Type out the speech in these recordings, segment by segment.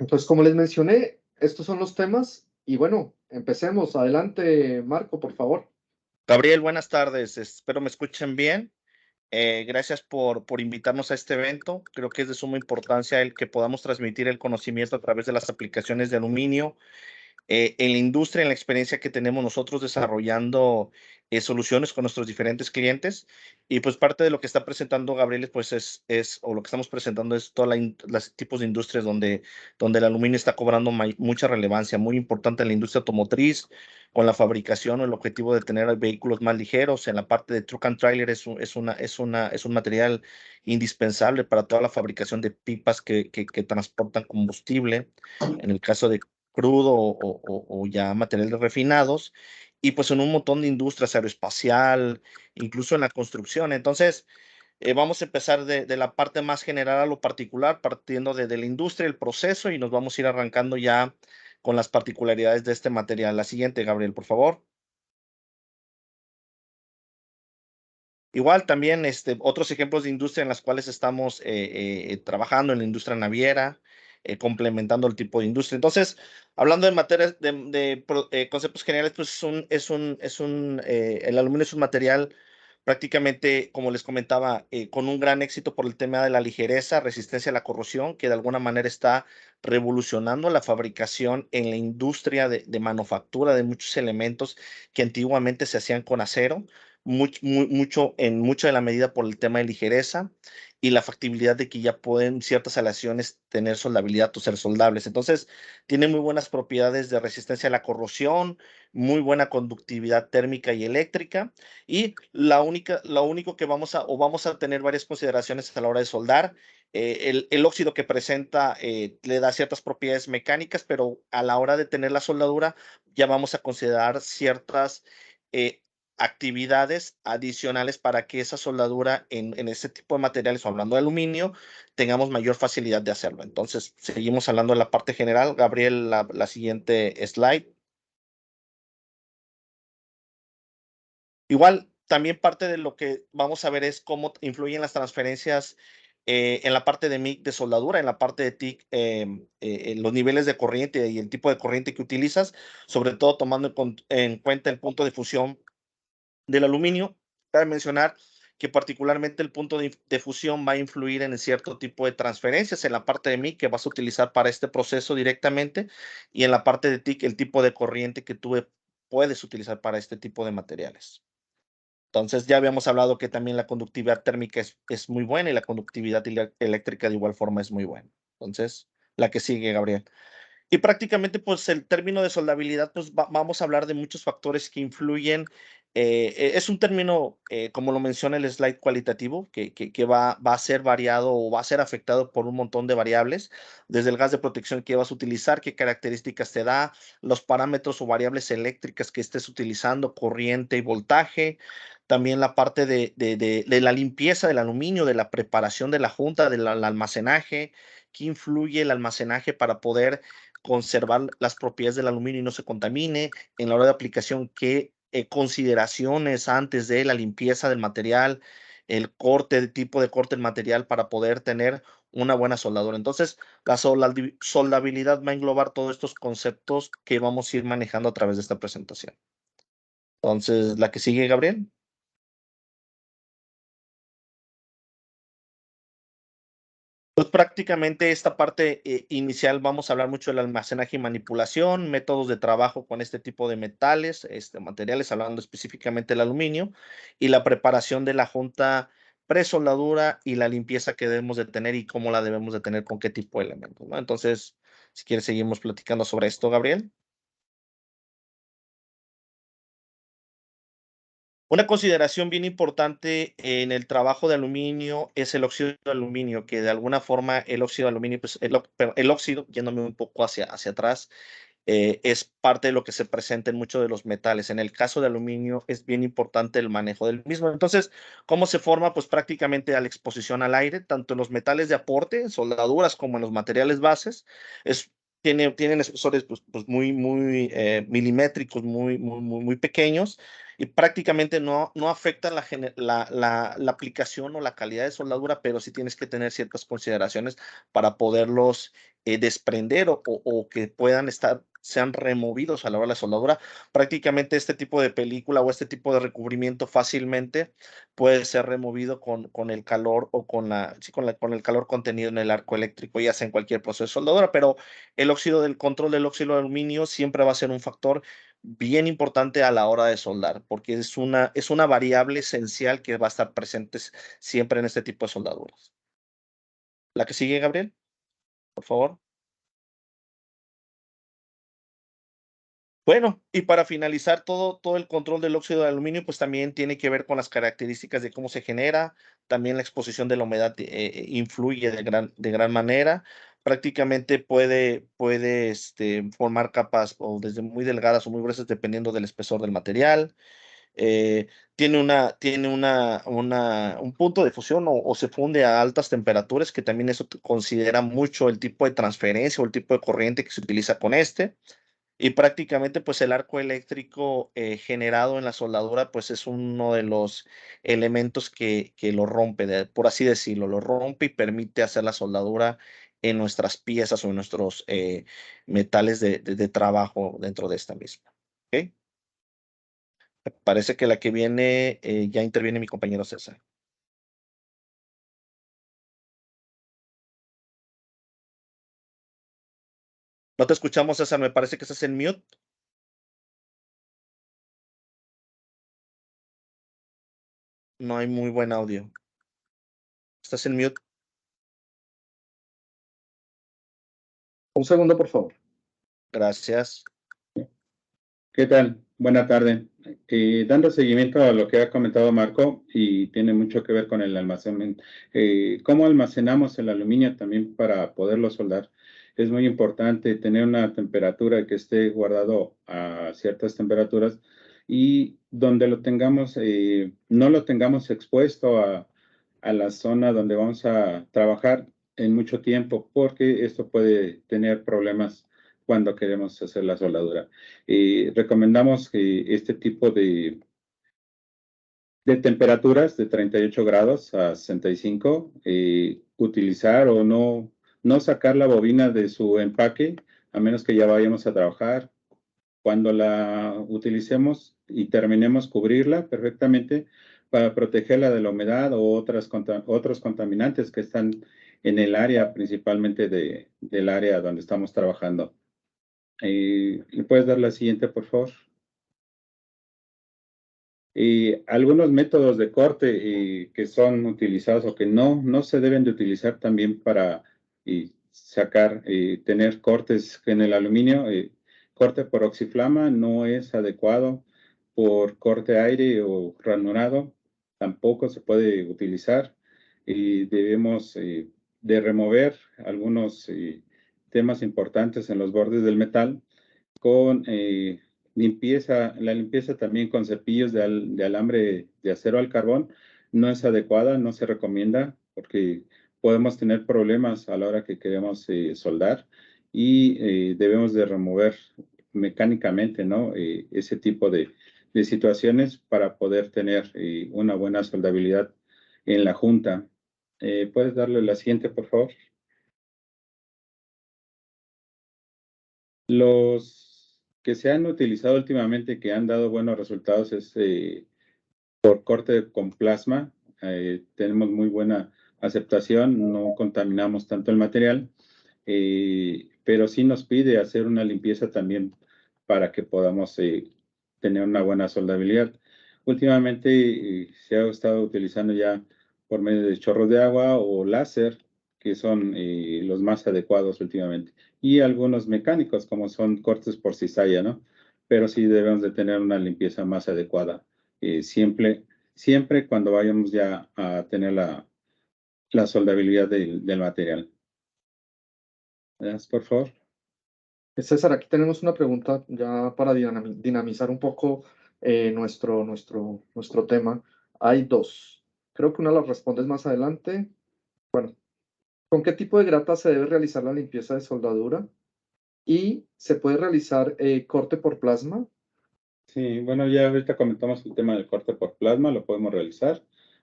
Pues como les mencioné, estos son los temas y bueno, empecemos. Adelante, Marco, por favor. Gabriel, buenas tardes. Espero me escuchen bien. Gracias por invitarnos a este evento. Creo que es de suma importancia el que podamos transmitir el conocimiento a través de las aplicaciones de aluminio en la industria, en la experiencia que tenemos nosotros desarrollando soluciones con nuestros diferentes clientes. Y pues parte de lo que está presentando Gabriel, pues o lo que estamos presentando es todos los tipos de industrias donde el aluminio está cobrando mucha relevancia, muy importante en la industria automotriz, con la fabricación o el objetivo de tener vehículos más ligeros. En la parte de truck and trailer es un material indispensable para toda la fabricación de pipas que transportan combustible. En el caso de crudo o ya materiales refinados, y pues en un montón de industrias aeroespacial, incluso en la construcción. Entonces, vamos a empezar de la parte más general a lo particular, partiendo de la industria, el proceso, y nos vamos a ir arrancando ya con las particularidades de este material. La siguiente, Gabriel, por favor. Igual también otros ejemplos de industria en las cuales estamos trabajando en la industria naviera, complementando el tipo de industria. Entonces, hablando de materias de conceptos generales, pues el aluminio es un material prácticamente, como les comentaba, con un gran éxito por el tema de la ligereza, resistencia a la corrosión, que de alguna manera está revolucionando la fabricación en la industria de manufactura de muchos elementos que antiguamente se hacían con acero en mucho de la medida por el tema de ligereza y la factibilidad de que ya pueden ciertas aleaciones tener soldabilidad o ser soldables. Entonces, tiene muy buenas propiedades de resistencia a la corrosión, muy buena conductividad térmica y eléctrica, y lo único que vamos a tener varias consideraciones a la hora de soldar. El óxido que presenta le da ciertas propiedades mecánicas, pero a la hora de tener la soldadura ya vamos a considerar ciertas eh, actividades adicionales para que esa soldadura en ese tipo de materiales, o hablando de aluminio, tengamos mayor facilidad de hacerlo. Entonces, seguimos hablando de la parte general. Gabriel, la siguiente slide. Igual, también parte de lo que vamos a ver es cómo influyen las transferencias en la parte de MIG de soldadura, en la parte de TIC, los niveles de corriente y el tipo de corriente que utilizas, sobre todo tomando en cuenta el punto de fusión del aluminio. Cabe mencionar que particularmente el punto de fusión va a influir en cierto tipo de transferencias en la parte de MIG que vas a utilizar para este proceso directamente, y en la parte de TIC el tipo de corriente que tú puedes utilizar para este tipo de materiales. Entonces ya habíamos hablado que también la conductividad térmica es muy buena, y la conductividad eléctrica de igual forma es muy buena. Entonces, la que sigue, Gabriel. Y prácticamente, pues el término de soldabilidad, pues vamos a hablar de muchos factores que influyen. Es un término, como lo menciona el slide cualitativo, que va a ser variado o va a ser afectado por un montón de variables, desde el gas de protección que vas a utilizar, qué características te da, los parámetros o variables eléctricas que estés utilizando, corriente y voltaje. También la parte de la limpieza del aluminio, de la preparación de la junta, del almacenaje, que influye el almacenaje para poder conservar las propiedades del aluminio y no se contamine. En la hora de aplicación, qué consideraciones antes de la limpieza del material, el tipo de corte del material para poder tener una buena soldadura. Entonces, la soldabilidad va a englobar todos estos conceptos que vamos a ir manejando a través de esta presentación. Entonces, la que sigue, Gabriel. Pues prácticamente esta parte inicial vamos a hablar mucho del almacenaje y manipulación, métodos de trabajo con este tipo de metales, materiales, hablando específicamente del aluminio, y la preparación de la junta presoldadura y la limpieza que debemos de tener y cómo la debemos de tener con qué tipo de elementos, ¿no? Entonces, si quieres, seguimos platicando sobre esto, Gabriel. Una consideración bien importante en el trabajo de aluminio es el óxido de aluminio, que de alguna forma el óxido de aluminio, pues el óxido, yéndome un poco hacia atrás, es parte de lo que se presenta en muchos de los metales. En el caso de aluminio es bien importante el manejo del mismo. Entonces, ¿cómo se forma? Pues prácticamente a la exposición al aire, tanto en los metales de aporte, soldaduras, como en los materiales bases. Es tienen espesores pues, muy milimétricos, muy pequeños, y prácticamente no afecta la aplicación o la calidad de soldadura, pero sí tienes que tener ciertas consideraciones para poderlos desprender o que sean removidos a la hora de la soldadura. Prácticamente este tipo de película o este tipo de recubrimiento fácilmente puede ser removido con el calor o con el calor contenido en el arco eléctrico, ya sea en cualquier proceso de soldadura, pero el control del óxido de aluminio siempre va a ser un factor bien importante a la hora de soldar, porque es una variable esencial que va a estar presente siempre en este tipo de soldaduras. La que sigue, Gabriel, por favor. Bueno, y para finalizar todo el control del óxido de aluminio, pues también tiene que ver con las características de cómo se genera, también la exposición de la humedad influye de gran manera. Prácticamente puede formar capas o desde muy delgadas o muy gruesas dependiendo del espesor del material. Tiene un punto de fusión o se funde a altas temperaturas, que también eso considera mucho el tipo de transferencia o el tipo de corriente que se utiliza con este. Y prácticamente, pues el arco eléctrico generado en la soldadura, pues es uno de los elementos que lo rompe, por así decirlo, lo rompe y permite hacer la soldadura en nuestras piezas o en nuestros metales de trabajo dentro de esta misma. ¿Ok? Me parece que la que viene ya interviene mi compañero César. No te escuchamos, César, me parece que estás en mute. No hay muy buen audio. Estás en mute. Un segundo, por favor. Gracias. ¿Qué tal? Buena tarde. Dando seguimiento a lo que ha comentado Marco, y tiene mucho que ver con el almacenamiento, cómo almacenamos el aluminio también para poderlo soldar. Es muy importante tener una temperatura que esté guardado a ciertas temperaturas y donde lo tengamos, no lo tengamos expuesto a la zona donde vamos a trabajar en mucho tiempo, porque esto puede tener problemas cuando queremos hacer la soldadura. Recomendamos que este tipo de temperaturas de 38 grados a 65, utilizar o no sacar la bobina de su empaque, a menos que ya vayamos a trabajar. Cuando la utilicemos y terminemos, cubrirla perfectamente para protegerla de la humedad o otros contaminantes que están en el área, principalmente del área donde estamos trabajando. ¿Le puedes dar la siguiente, por favor? Algunos métodos de corte que son utilizados o que no se deben de utilizar también para tener cortes en el aluminio. Corte por oxiflama no es adecuado. Por corte aire o ranurado tampoco se puede utilizar. Debemos de remover algunos temas importantes en los bordes del metal con la limpieza también con cepillos de alambre de acero al carbón no es adecuada, no se recomienda porque podemos tener problemas a la hora que queremos soldar y debemos de remover mecánicamente, ¿no? Ese tipo de situaciones para poder tener una buena soldabilidad en la junta. ¿Puedes darle la siguiente, por favor? Los que se han utilizado últimamente que han dado buenos resultados es por corte con plasma. Tenemos muy buena aceptación, no contaminamos tanto el material, pero sí nos pide hacer una limpieza también para que podamos tener una buena soldabilidad. Últimamente se ha estado utilizando ya por medio de chorros de agua o láser, que son los más adecuados últimamente, y algunos mecánicos como son cortes por cizalla, ¿no? Pero sí debemos de tener una limpieza más adecuada, siempre cuando vayamos ya a tener la soldabilidad del material. ¿Ves, por favor? César, aquí tenemos una pregunta ya para dinamizar un poco nuestro tema. Hay dos. Creo que una la respondes más adelante. Bueno, ¿con qué tipo de grata se debe realizar la limpieza de soldadura? y se puede realizar corte por plasma. Sí, bueno, ya ahorita comentamos el tema del corte por plasma, lo podemos realizar,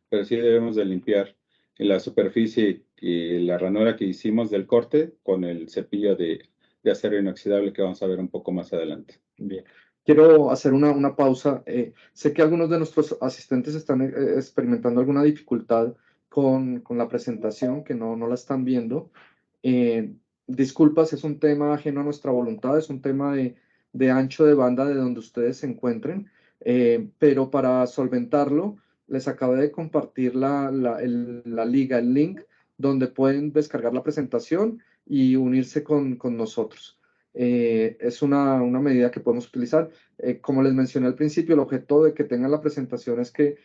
pero sí debemos de limpiar la superficie y la ranura que hicimos del corte con el cepillo de acero inoxidable que vamos a ver un poco más adelante. Bien. Quiero hacer una pausa. Sé que algunos de nuestros asistentes están experimentando alguna dificultad con la presentación, que no la están viendo. Disculpas, es un tema ajeno a nuestra voluntad, es un tema de ancho de banda de donde ustedes se encuentren, pero para solventarlo, les acabé de compartir la liga, el link, donde pueden descargar la presentación y unirse con nosotros. Es una medida que podemos utilizar. Como les mencioné al principio, el objeto de que tengan la presentación es que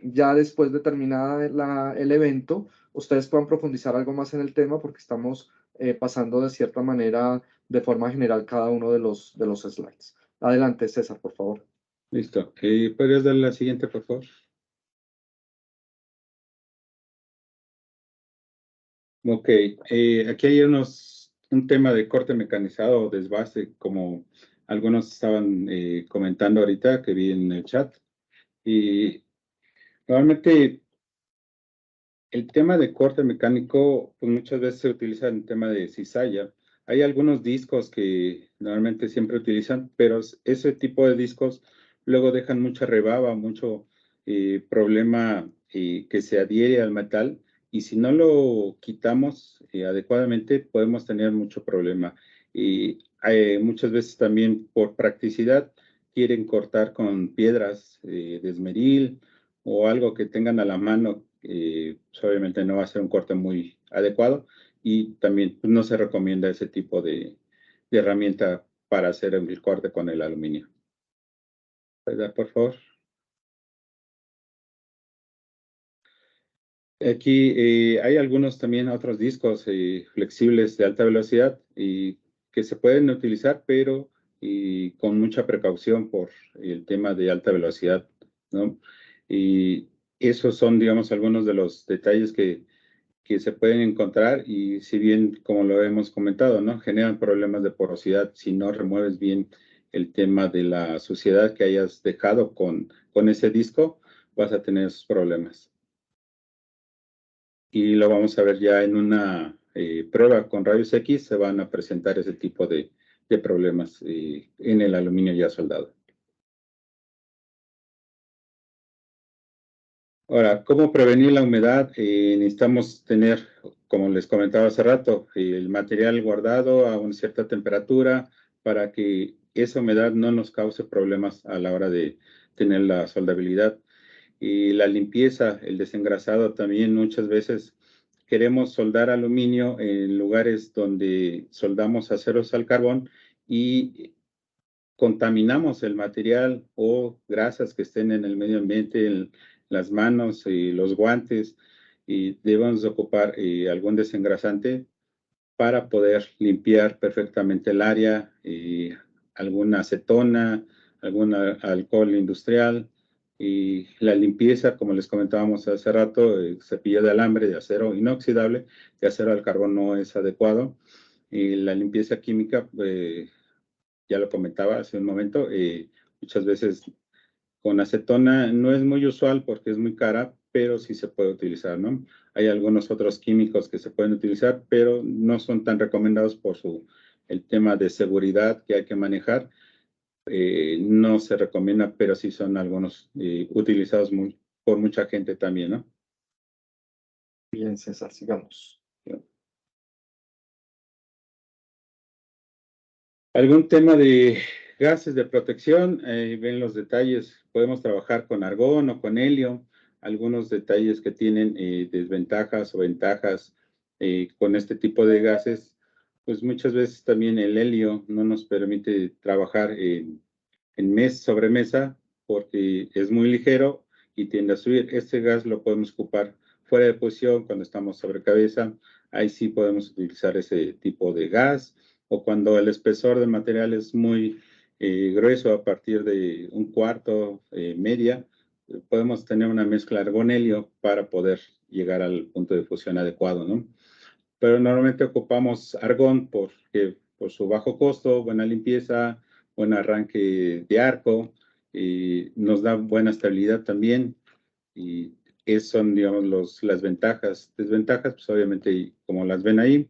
ya después de terminada el evento, ustedes puedan profundizar algo más en el tema porque estamos pasando de cierta manera, de forma general, cada uno de los slides. Adelante, César, por favor. Listo. ¿Podrías darle la siguiente, por favor? Ok, aquí hay un tema de corte mecanizado o desbaste, como algunos estaban comentando ahorita, que vi en el chat. Y normalmente el tema de corte mecánico, pues muchas veces se utiliza en tema de cizalla. Hay algunos discos que normalmente siempre utilizan, pero ese tipo de discos luego dejan mucha rebaba, mucho problema que se adhiere al metal. Y si no lo quitamos adecuadamente, podemos tener mucho problema. Y muchas veces también por practicidad quieren cortar con piedras de esmeril o algo que tengan a la mano, pues obviamente no va a ser un corte muy adecuado y también pues, no se recomienda ese tipo de herramienta para hacer el corte con el aluminio. ¿Verdad, por favor? Aquí hay algunos también otros discos flexibles de alta velocidad y que se pueden utilizar, pero con mucha precaución por el tema de alta velocidad, ¿no? Y esos son, digamos, algunos de los detalles que se pueden encontrar y si bien, como lo hemos comentado, ¿no? Generan problemas de porosidad si no remueves bien el tema de la suciedad que hayas dejado con ese disco, vas a tener esos problemas. Y lo vamos a ver ya en una prueba con rayos X, se van a presentar ese tipo de problemas en el aluminio ya soldado. Ahora, ¿cómo prevenir la humedad? Necesitamos tener, como les comentaba hace rato, el material guardado a una cierta temperatura para que esa humedad no nos cause problemas a la hora de tener la soldabilidad. Y la limpieza, el desengrasado también muchas veces queremos soldar aluminio en lugares donde soldamos aceros al carbón y contaminamos el material o grasas que estén en el medio ambiente, en las manos y los guantes, y debemos ocupar algún desengrasante para poder limpiar perfectamente el área, alguna acetona, algún alcohol industrial, y la limpieza, como les comentábamos hace rato, el cepillo de alambre de acero inoxidable, de acero al carbón no es adecuado, y la limpieza química, ya lo comentaba hace un momento, muchas veces con acetona no es muy usual porque es muy cara, pero sí se puede utilizar, ¿no? Hay algunos otros químicos que se pueden utilizar, pero no son tan recomendados por el tema de seguridad que hay que manejar. No se recomienda, pero sí son algunos utilizados por mucha gente también, ¿no? Bien, César, sigamos. ¿Algún tema de gases de protección? Ven los detalles. Podemos trabajar con argón o con helio. Algunos detalles que tienen desventajas o ventajas con este tipo de gases. Pues muchas veces también el helio no nos permite trabajar sobre mesa porque es muy ligero y tiende a subir. Este gas lo podemos ocupar fuera de posición cuando estamos sobre cabeza. Ahí sí podemos utilizar ese tipo de gas o cuando el espesor del material es muy grueso a partir de un cuarto, media, podemos tener una mezcla argón-helio para poder llegar al punto de fusión adecuado, ¿no? Pero normalmente ocupamos argón porque por su bajo costo, buena limpieza, buen arranque de arco, nos da buena estabilidad también, y esas son, digamos, las ventajas. Desventajas, pues obviamente, como las ven ahí,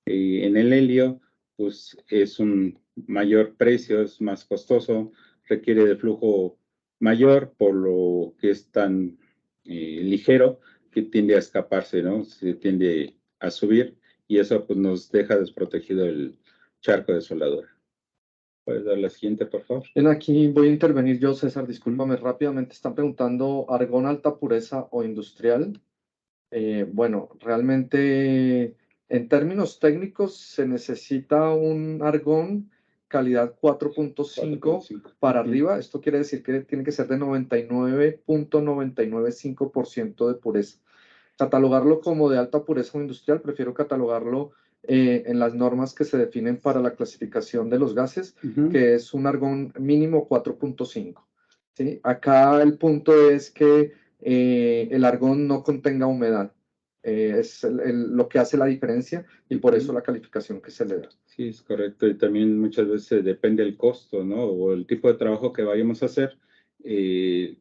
en el helio, pues es un mayor precio, es más costoso, requiere de flujo mayor, por lo que es tan ligero, que tiende a escaparse, ¿no? Se tiende a subir, y eso pues nos deja desprotegido el charco de soldadura. ¿Puedes dar la siguiente, por favor? Bien, aquí voy a intervenir yo, César, discúlpame rápidamente. Están preguntando argón alta pureza o industrial. Bueno, realmente en términos técnicos se necesita un argón calidad 4.5 para arriba. Esto quiere decir que tiene que ser de 99.995% de pureza. Catalogarlo como de alta pureza o industrial, prefiero catalogarlo en las normas que se definen para la clasificación de los gases, que es un argón mínimo 4.5. ¿Sí? Acá el punto es que el argón no contenga humedad. Es lo que hace la diferencia, y por eso la calificación que se le da. Sí, es correcto. Y también muchas veces depende el costo, ¿no? O el tipo de trabajo que vayamos a hacer. El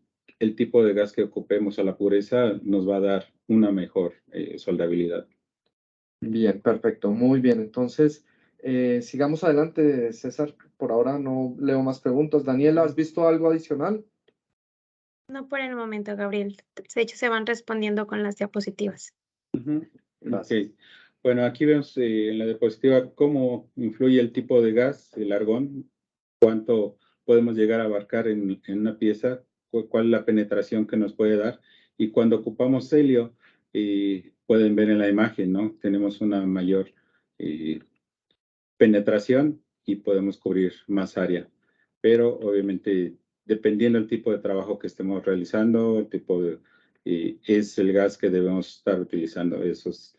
tipo de gas que ocupemos a la pureza nos va a dar una mejor soldabilidad. Bien, perfecto, muy bien. Entonces, sigamos adelante, César. Por ahora no leo más preguntas. Daniela, ¿has visto algo adicional? No por el momento, Gabriel. De hecho, se van respondiendo con las diapositivas. Gracias. Ok. Bueno, aquí vemos en la diapositiva cómo influye el tipo de gas, el argón, cuánto podemos llegar a abarcar en una pieza, cuál es la penetración que nos puede dar. Y cuando ocupamos helio, pueden ver en la imagen, ¿no? Tenemos una mayor penetración y podemos cubrir más área. Pero obviamente, dependiendo del tipo de trabajo que estemos realizando, el tipo de, es el gas que debemos estar utilizando. Eso es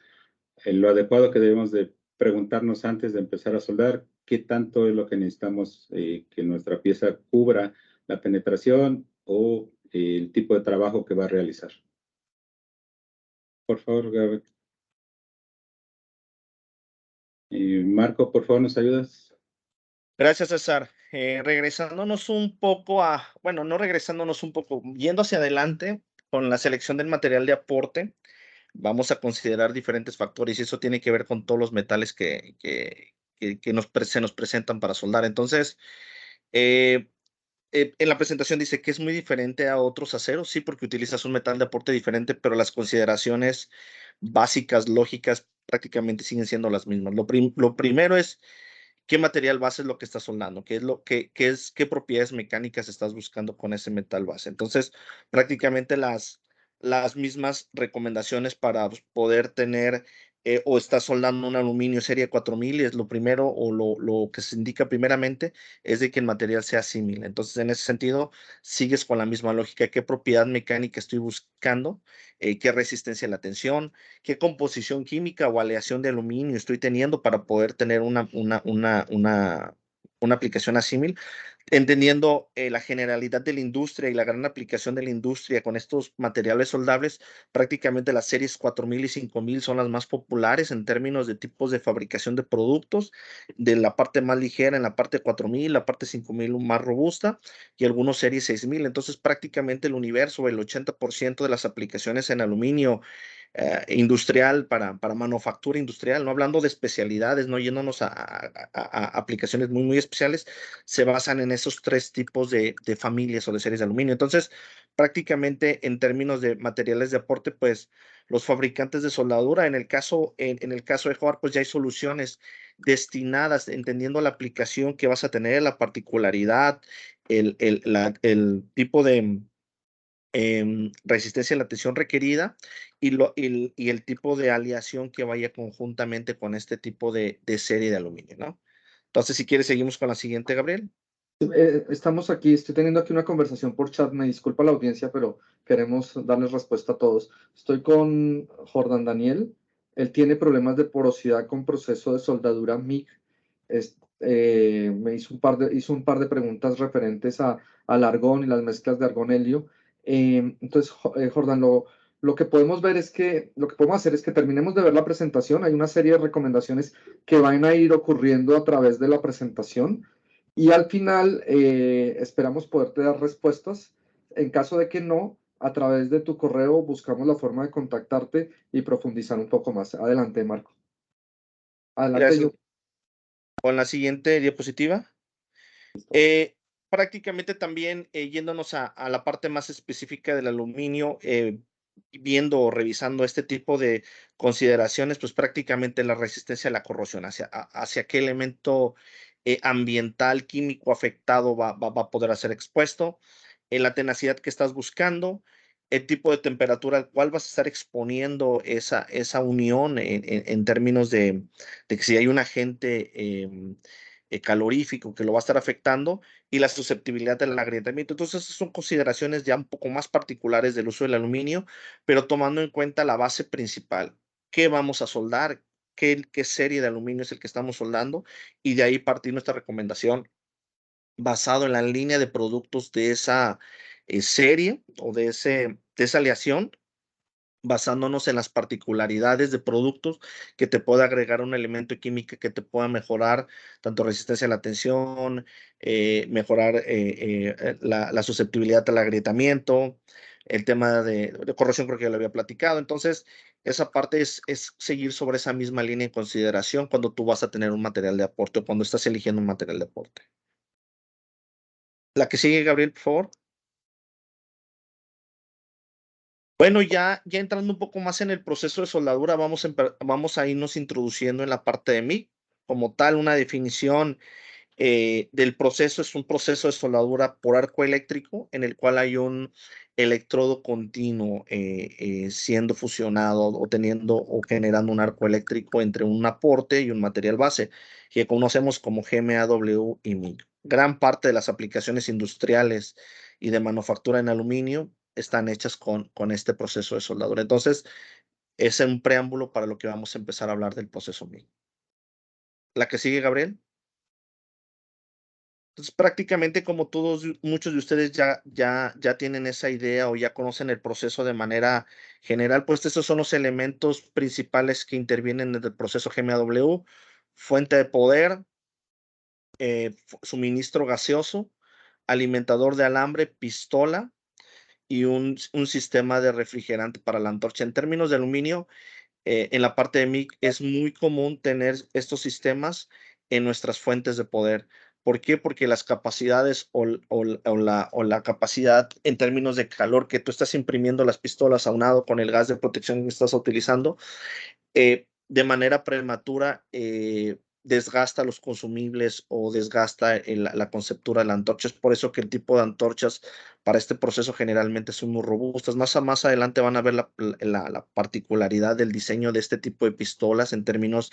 lo adecuado que debemos de preguntarnos antes de empezar a soldar: qué tanto es lo que necesitamos que nuestra pieza cubra la penetración o el tipo de trabajo que va a realizar. Por favor, Gabriel. Marco, por favor, ¿nos ayudas? Gracias, César. Regresándonos un poco bueno, no regresándonos un poco, yendo hacia adelante con la selección del material de aporte, vamos a considerar diferentes factores, y eso tiene que ver con todos los metales que se nos presentan para soldar. Entonces, en la presentación dice que es muy diferente a otros aceros, sí, porque utilizas un metal de aporte diferente, pero las consideraciones básicas, lógicas, prácticamente siguen siendo las mismas. Lo primero es qué material base es lo que estás soldando, qué propiedades mecánicas estás buscando con ese metal base. Entonces, prácticamente las mismas recomendaciones para poder tener o estás soldando un aluminio serie 4000, es lo primero, o lo que se indica primeramente es de que el material sea similar. Entonces, en ese sentido, sigues con la misma lógica: qué propiedad mecánica estoy buscando, qué resistencia a la tensión, qué composición química o aleación de aluminio estoy teniendo para poder tener una aplicación asímil, entendiendo la generalidad de la industria y la gran aplicación de la industria con estos materiales soldables. Prácticamente las series 4000 y 5000 son las más populares en términos de tipos de fabricación de productos, de la parte más ligera en la parte 4000, la parte 5000 más robusta, y algunos series 6000. Entonces, prácticamente el universo, el 80% de las aplicaciones en aluminio industrial, para manufactura industrial, no hablando de especialidades, no yéndonos a aplicaciones muy, muy especiales, se basan en esos tres tipos de familias o de series de aluminio. Entonces, prácticamente en términos de materiales de aporte, pues los fabricantes de soldadura, en el caso de Howard, pues ya hay soluciones destinadas, entendiendo la aplicación que vas a tener, la particularidad, el tipo de resistencia a la tensión requerida, y el tipo de aleación que vaya conjuntamente con este tipo de serie de aluminio, ¿no? Entonces, si quieres, seguimos con la siguiente, Gabriel. Estamos aquí, estoy teniendo aquí una conversación por chat, me disculpa la audiencia, pero queremos darles respuesta a todos. Estoy con Jordan Daniel, él tiene problemas de porosidad con proceso de soldadura MIG. Me hizo un par de preguntas referentes al argón y las mezclas de argón-helio. Entonces, Jordan, lo que podemos ver es que, lo que podemos hacer es que terminemos de ver la presentación. Hay una serie de recomendaciones que van a ir ocurriendo a través de la presentación y al final esperamos poderte dar respuestas. En caso de que no, a través de tu correo buscamos la forma de contactarte y profundizar un poco más. Adelante, Marco. Adelante, Gracias. Con la siguiente diapositiva. Prácticamente también yéndonos a la parte más específica del aluminio, viendo o revisando este tipo de consideraciones, pues prácticamente la resistencia a la corrosión, hacia qué elemento ambiental, químico afectado va a poder ser expuesto, la tenacidad que estás buscando, el tipo de temperatura al cual vas a estar exponiendo esa unión en términos de que si hay un agente calorífico que lo va a estar afectando y la susceptibilidad del agrietamiento. Entonces, esas son consideraciones ya un poco más particulares del uso del aluminio, pero tomando en cuenta la base principal. ¿Qué vamos a soldar? ¿Qué serie de aluminio es el que estamos soldando? Y de ahí partir nuestra recomendación basado en la línea de productos de esa serie o de esa aleación, basándonos en las particularidades de productos que te pueda agregar un elemento químico que te pueda mejorar tanto resistencia a la tensión, mejorar la susceptibilidad al agrietamiento, el tema de corrosión creo que ya lo había platicado. Entonces, esa parte es seguir sobre esa misma línea en consideración cuando tú vas a tener un material de aporte o cuando estás eligiendo un material de aporte. La que sigue, Gabriel, por favor. Bueno, ya entrando un poco más en el proceso de soldadura, vamos a irnos introduciendo en la parte de MIG. Como tal, una definición del proceso es un proceso de soldadura por arco eléctrico en el cual hay un electrodo continuo siendo fusionado o teniendo o generando un arco eléctrico entre un aporte y un material base, que conocemos como GMAW y MIG. Gran parte de las aplicaciones industriales y de manufactura en aluminio están hechas con este proceso de soldadura. Entonces, es un preámbulo para lo que vamos a empezar a hablar del proceso MIG. La que sigue, Gabriel. Entonces, prácticamente como muchos de ustedes ya tienen esa idea o ya conocen el proceso de manera general, pues estos son los elementos principales que intervienen en el proceso GMAW: fuente de poder, suministro gaseoso, alimentador de alambre, pistola y un sistema de refrigerante para la antorcha. En términos de aluminio, en la parte de MIG es muy común tener estos sistemas en nuestras fuentes de poder. ¿Por qué? Porque las capacidades o la capacidad en términos de calor que tú estás imprimiendo las pistolas aunado con el gas de protección que estás utilizando, de manera prematura desgasta los consumibles o desgasta la conceptura de la antorcha. Es por eso que el tipo de antorchas para este proceso generalmente son muy robustas. Más adelante van a ver la particularidad del diseño de este tipo de pistolas en términos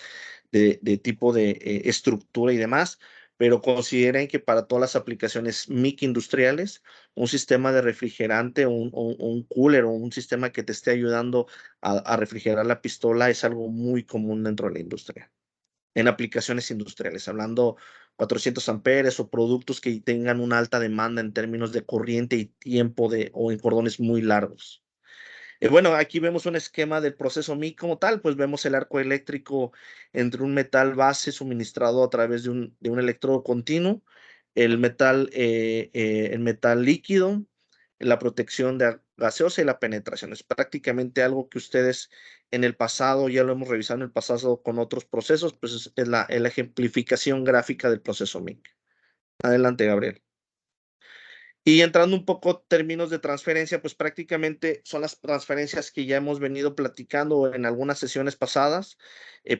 de tipo de estructura y demás, pero consideren que para todas las aplicaciones MIG industriales, un sistema de refrigerante o un cooler o un sistema que te esté ayudando a refrigerar la pistola es algo muy común dentro de la industria. En aplicaciones industriales, hablando 400 amperes o productos que tengan una alta demanda en términos de corriente y tiempo o en cordones muy largos. Bueno, aquí vemos un esquema del proceso MIG como tal, pues vemos el arco eléctrico entre un metal base suministrado a través de un electrodo continuo, el metal líquido, la protección de gaseosa y la penetración. Es prácticamente algo que ustedes en el pasado, ya lo hemos revisado en el pasado con otros procesos, pues es la ejemplificación gráfica del proceso MIG. Adelante, Gabriel. Y entrando un poco en términos de transferencia, pues prácticamente son las transferencias que ya hemos venido platicando en algunas sesiones pasadas,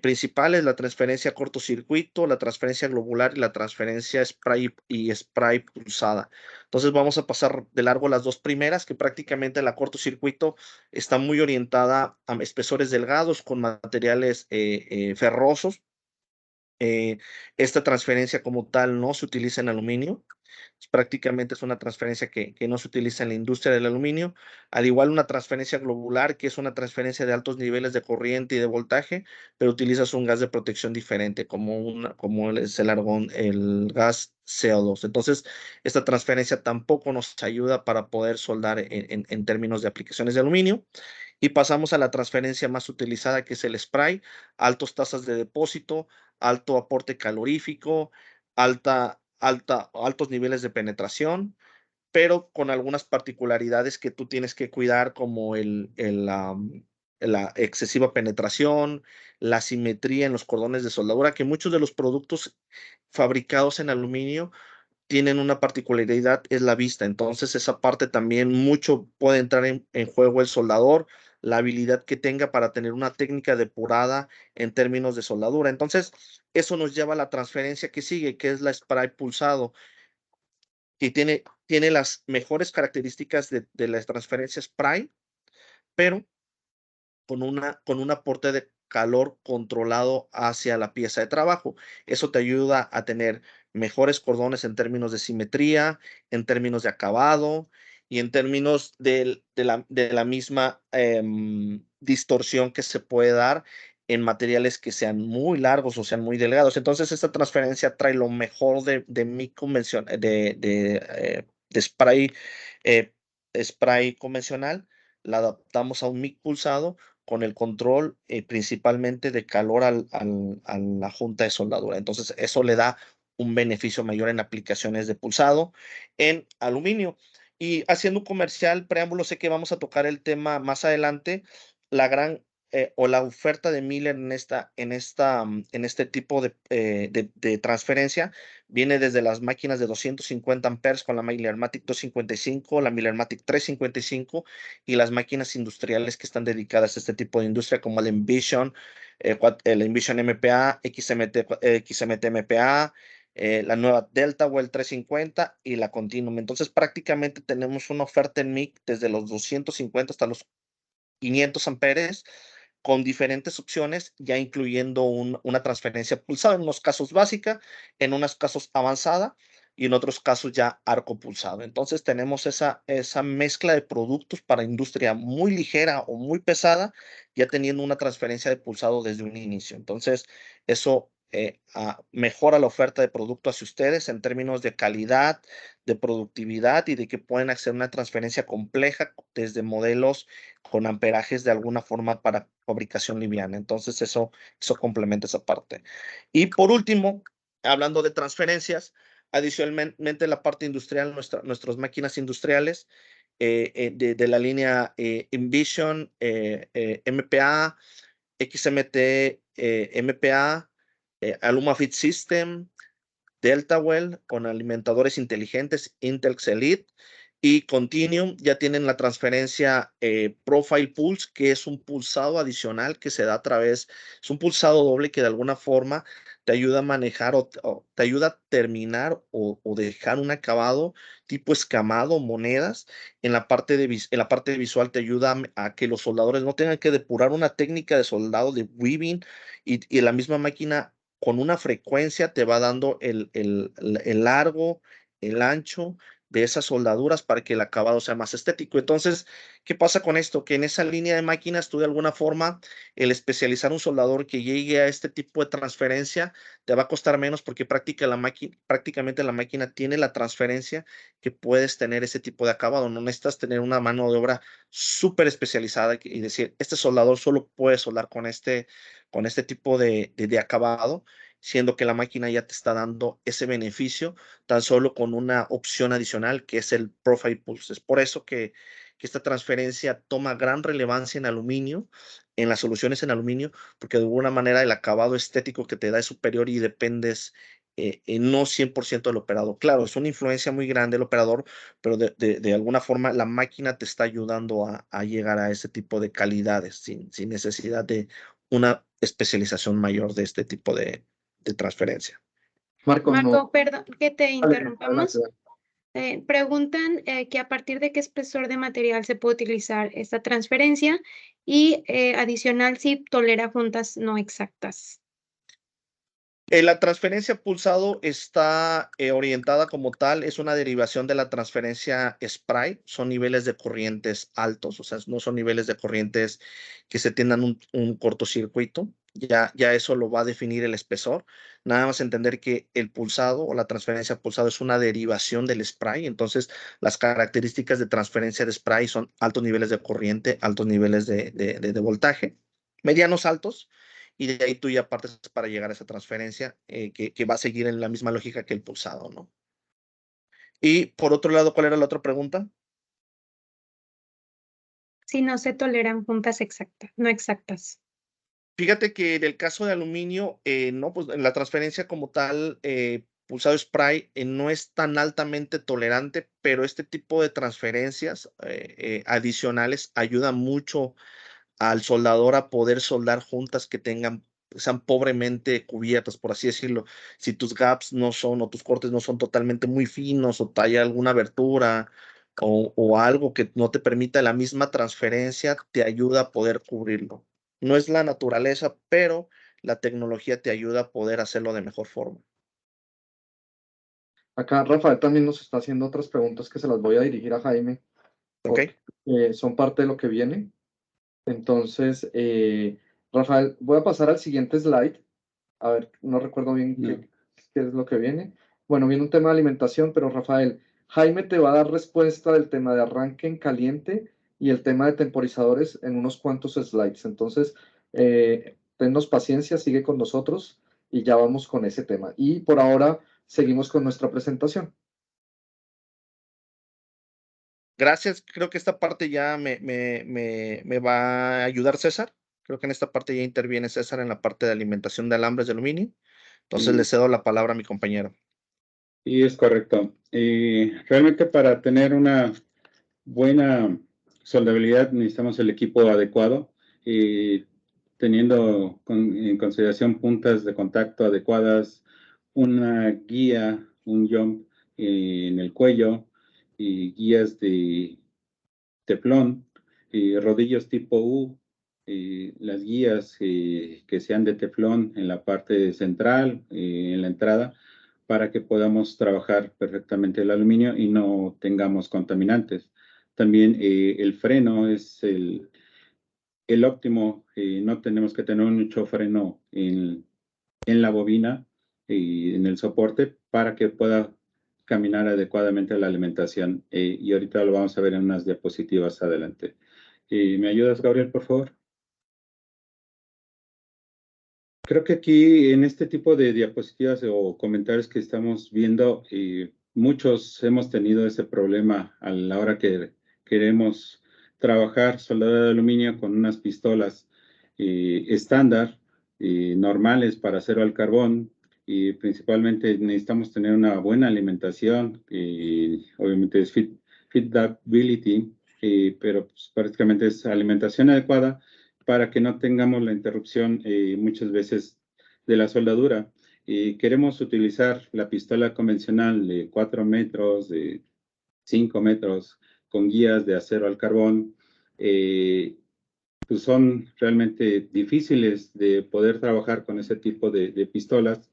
principales: la transferencia cortocircuito, la transferencia globular y la transferencia spray pulsada. Entonces vamos a pasar de largo las dos primeras, que prácticamente la cortocircuito está muy orientada a espesores delgados con materiales ferrosos. Esta transferencia como tal no se utiliza en aluminio. Prácticamente es una transferencia que no se utiliza en la industria del aluminio. Al igual una transferencia globular, que es una transferencia de altos niveles de corriente y de voltaje, pero utilizas un gas de protección diferente, como es el argón, el gas CO2. Entonces, esta transferencia tampoco nos ayuda para poder soldar en términos de aplicaciones de aluminio. Y pasamos a la transferencia más utilizada, que es el spray, altas tasas de depósito, alto aporte calorífico, altos niveles de penetración, pero con algunas particularidades que tú tienes que cuidar, como la excesiva penetración, la simetría en los cordones de soldadura, que muchos de los productos fabricados en aluminio tienen una particularidad, es la vista. Entonces, esa parte también mucho puede entrar en juego el soldador, la habilidad que tenga para tener una técnica depurada en términos de soldadura. Entonces, eso nos lleva a la transferencia que sigue, que es la spray pulsado, que tiene las mejores características de la transferencia spray, pero con un aporte de calor controlado hacia la pieza de trabajo. Eso te ayuda a tener mejores cordones en términos de simetría, en términos de acabado y en términos de la misma distorsión que se puede dar en materiales que sean muy largos o sean muy delgados. Entonces, esta transferencia trae lo mejor de mi convención, de spray convencional, la adaptamos a un mic pulsado con el control principalmente de calor a la junta de soldadura. Entonces, eso le da un beneficio mayor en aplicaciones de pulsado en aluminio. Y haciendo un comercial preámbulo, sé que vamos a tocar el tema más adelante, la gran o la oferta de Miller en este tipo de transferencia viene desde las máquinas de 250 amperes con la Miller-Matic 255, la Miller-Matic 355 y las máquinas industriales que están dedicadas a este tipo de industria, como el Envision, el Envision MPA, XMT MPA, la nueva Delta o el 350 y la Continuum. Entonces, prácticamente tenemos una oferta en MIC desde los 250 hasta los 500 amperes con diferentes opciones, ya incluyendo una transferencia pulsada, en unos casos básica, en unos casos avanzada y en otros casos ya arco pulsado. Entonces tenemos esa mezcla de productos para industria muy ligera o muy pesada, ya teniendo una transferencia de pulsado desde un inicio. Entonces eso mejora la oferta de producto hacia ustedes en términos de calidad, de productividad y de que pueden hacer una transferencia compleja desde modelos con amperajes de alguna forma para fabricación liviana. Entonces eso complementa esa parte. Y por último, hablando de transferencias, adicionalmente la parte industrial, nuestras máquinas industriales de la línea Envision, MPA, XMT, MPA, AlumaFit System, DeltaWell con alimentadores inteligentes, Intelx Elite y Continuum ya tienen la transferencia Profile Pulse, que es un pulsado adicional que se da a través, es un pulsado doble que de alguna forma te ayuda a manejar o te ayuda a terminar o dejar un acabado tipo escamado, monedas. En la parte de visual te ayuda a que los soldadores no tengan que depurar una técnica de soldado de weaving y la misma máquina con una frecuencia te va dando el largo, el ancho de esas soldaduras para que el acabado sea más estético. Entonces, ¿qué pasa con esto? Que en esa línea de máquinas, tú de alguna forma, el especializar un soldador que llegue a este tipo de transferencia te va a costar menos porque prácticamente la máquina tiene la transferencia que puedes tener ese tipo de acabado. No necesitas tener una mano de obra súper especializada y decir, este soldador solo puede soldar con este tipo de acabado, siendo que la máquina ya te está dando ese beneficio tan solo con una opción adicional que es el Profile Pulse. Es por eso que esta transferencia toma gran relevancia en aluminio, en las soluciones en aluminio, porque de alguna manera el acabado estético que te da es superior y dependes no 100% del operador. Claro, es una influencia muy grande el operador, pero de alguna forma la máquina te está ayudando a llegar a ese tipo de calidades sin necesidad de una especialización mayor de este tipo de transferencia. Marco, Marco, perdón que te adelante, interrumpamos. adelante. Preguntan que a partir de qué espesor de material se puede utilizar esta transferencia y adicional si tolera juntas no exactas. La transferencia pulsado está orientada como tal, es una derivación de la transferencia spray, son niveles de corrientes altos, o sea, no son niveles de corrientes que se tengan un cortocircuito. Ya eso lo va a definir el espesor. Nada más entender que el pulsado o la transferencia pulsado es una derivación del spray. Entonces, las características de transferencia de spray son altos niveles de corriente, altos niveles de voltaje, medianos altos, y de ahí tú ya partes para llegar a esa transferencia que va a seguir en la misma lógica que el pulsado, ¿no? Y por otro lado, ¿cuál era la otra pregunta? Si no se toleran juntas no exactas. Fíjate que en el caso de aluminio, no, pues en la transferencia como tal, pulsado spray no es tan altamente tolerante, pero este tipo de transferencias adicionales ayuda mucho al soldador a poder soldar juntas que sean pobremente cubiertas, por así decirlo. Si tus gaps no son o tus cortes no son totalmente muy finos o hay alguna abertura o algo que no te permita la misma transferencia, te ayuda a poder cubrirlo. No es la naturaleza, pero la tecnología te ayuda a poder hacerlo de mejor forma. Acá Rafael también nos está haciendo otras preguntas que se las voy a dirigir a Jaime, ¿Ok? porque son parte de lo que viene. Entonces, Rafael, voy a pasar al siguiente slide. A ver, no recuerdo bien qué es lo que viene. Bueno, viene un tema de alimentación, pero Rafael, Jaime te va a dar respuesta del tema de arranque en caliente y el tema de temporizadores en unos cuantos slides. Entonces, tennos paciencia, sigue con nosotros y ya vamos con ese tema. Y por ahora, seguimos con nuestra presentación. Gracias. Creo que esta parte ya me va a ayudar César. Creo que en esta parte ya interviene César en la parte de alimentación de alambres de aluminio. Entonces le cedo la palabra a mi compañero. Y es correcto. Realmente para tener una buena soldabilidad necesitamos el equipo adecuado, teniendo en consideración puntas de contacto adecuadas, una guía, un jump en el cuello y guías de teflón, rodillos tipo U, las guías que sean de teflón en la parte central, en la entrada, para que podamos trabajar perfectamente el aluminio y no tengamos contaminantes. También el freno es el óptimo, no tenemos que tener mucho freno en la bobina y en el soporte para que pueda caminar adecuadamente la alimentación. Y ahorita lo vamos a ver en unas diapositivas adelante. ¿Me ayudas, Gabriel, por favor? Creo que aquí en este tipo de diapositivas o comentarios que estamos viendo, muchos hemos tenido ese problema a la hora que queremos trabajar soldadura de aluminio con unas pistolas estándar, normales para acero al carbón, y principalmente necesitamos tener una buena alimentación, obviamente es feedability, pero pues, prácticamente es alimentación adecuada para que no tengamos la interrupción muchas veces de la soldadura. Queremos utilizar la pistola convencional de 4 metros, de 5 metros, con guías de acero al carbón. Pues son realmente difíciles de poder trabajar con ese tipo de pistolas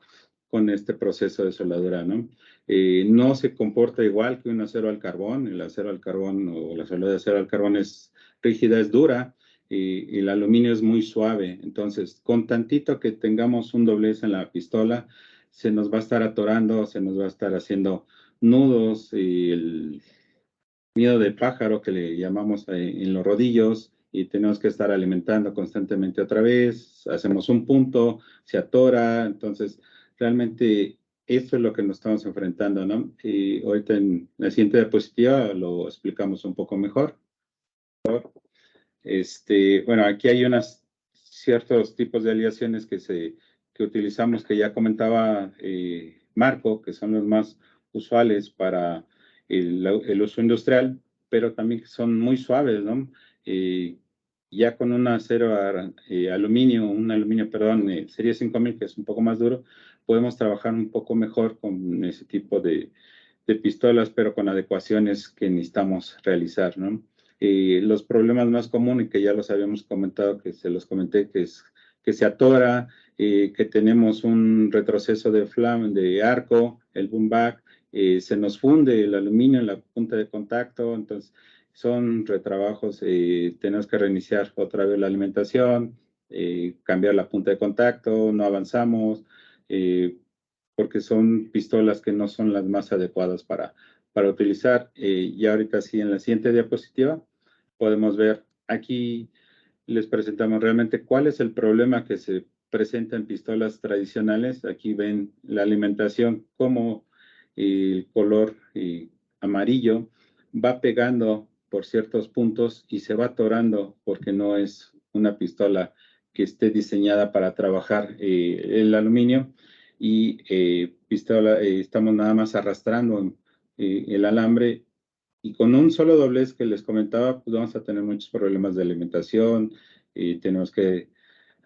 con este proceso de soldadura, ¿no? No se comporta igual que un acero al carbón. El acero al carbón o la soldadura de acero al carbón es rígida, es dura, y el aluminio es muy suave. Entonces, con tantito que tengamos un doblez en la pistola, se nos va a estar atorando, se nos va a estar haciendo nudos, y el nido de pájaro que le llamamos en los rodillos, y tenemos que estar alimentando constantemente otra vez, hacemos un punto, se atora. Entonces realmente eso es lo que nos estamos enfrentando, ¿no? Y ahorita en la siguiente diapositiva lo explicamos un poco mejor. Bueno, aquí hay ciertos tipos de aleaciones que utilizamos, que ya comentaba Marco, que son los más usuales para el uso industrial, pero también son muy suaves, ¿no? Ya con un acero aluminio, perdón, serie 5000, que es un poco más duro, podemos trabajar un poco mejor con ese tipo de pistolas, pero con adecuaciones que necesitamos realizar, ¿no? Los problemas más comunes, que ya los habíamos comentado, que se los comenté, que es que se atora, que tenemos un retroceso de arco, el boom back, se nos funde el aluminio en la punta de contacto. Entonces son retrabajos, tenemos que reiniciar otra vez la alimentación, cambiar la punta de contacto, no avanzamos, porque son pistolas que no son las más adecuadas para utilizar. Y ahorita sí, en la siguiente diapositiva podemos ver, aquí les presentamos realmente cuál es el problema que se presenta en pistolas tradicionales. Aquí ven la alimentación, como el color amarillo va pegando por ciertos puntos y se va atorando porque no es una pistola que esté diseñada para trabajar el aluminio, y estamos nada más arrastrando el alambre, y con un solo doblez que les comentaba, pues vamos a tener muchos problemas de alimentación y tenemos que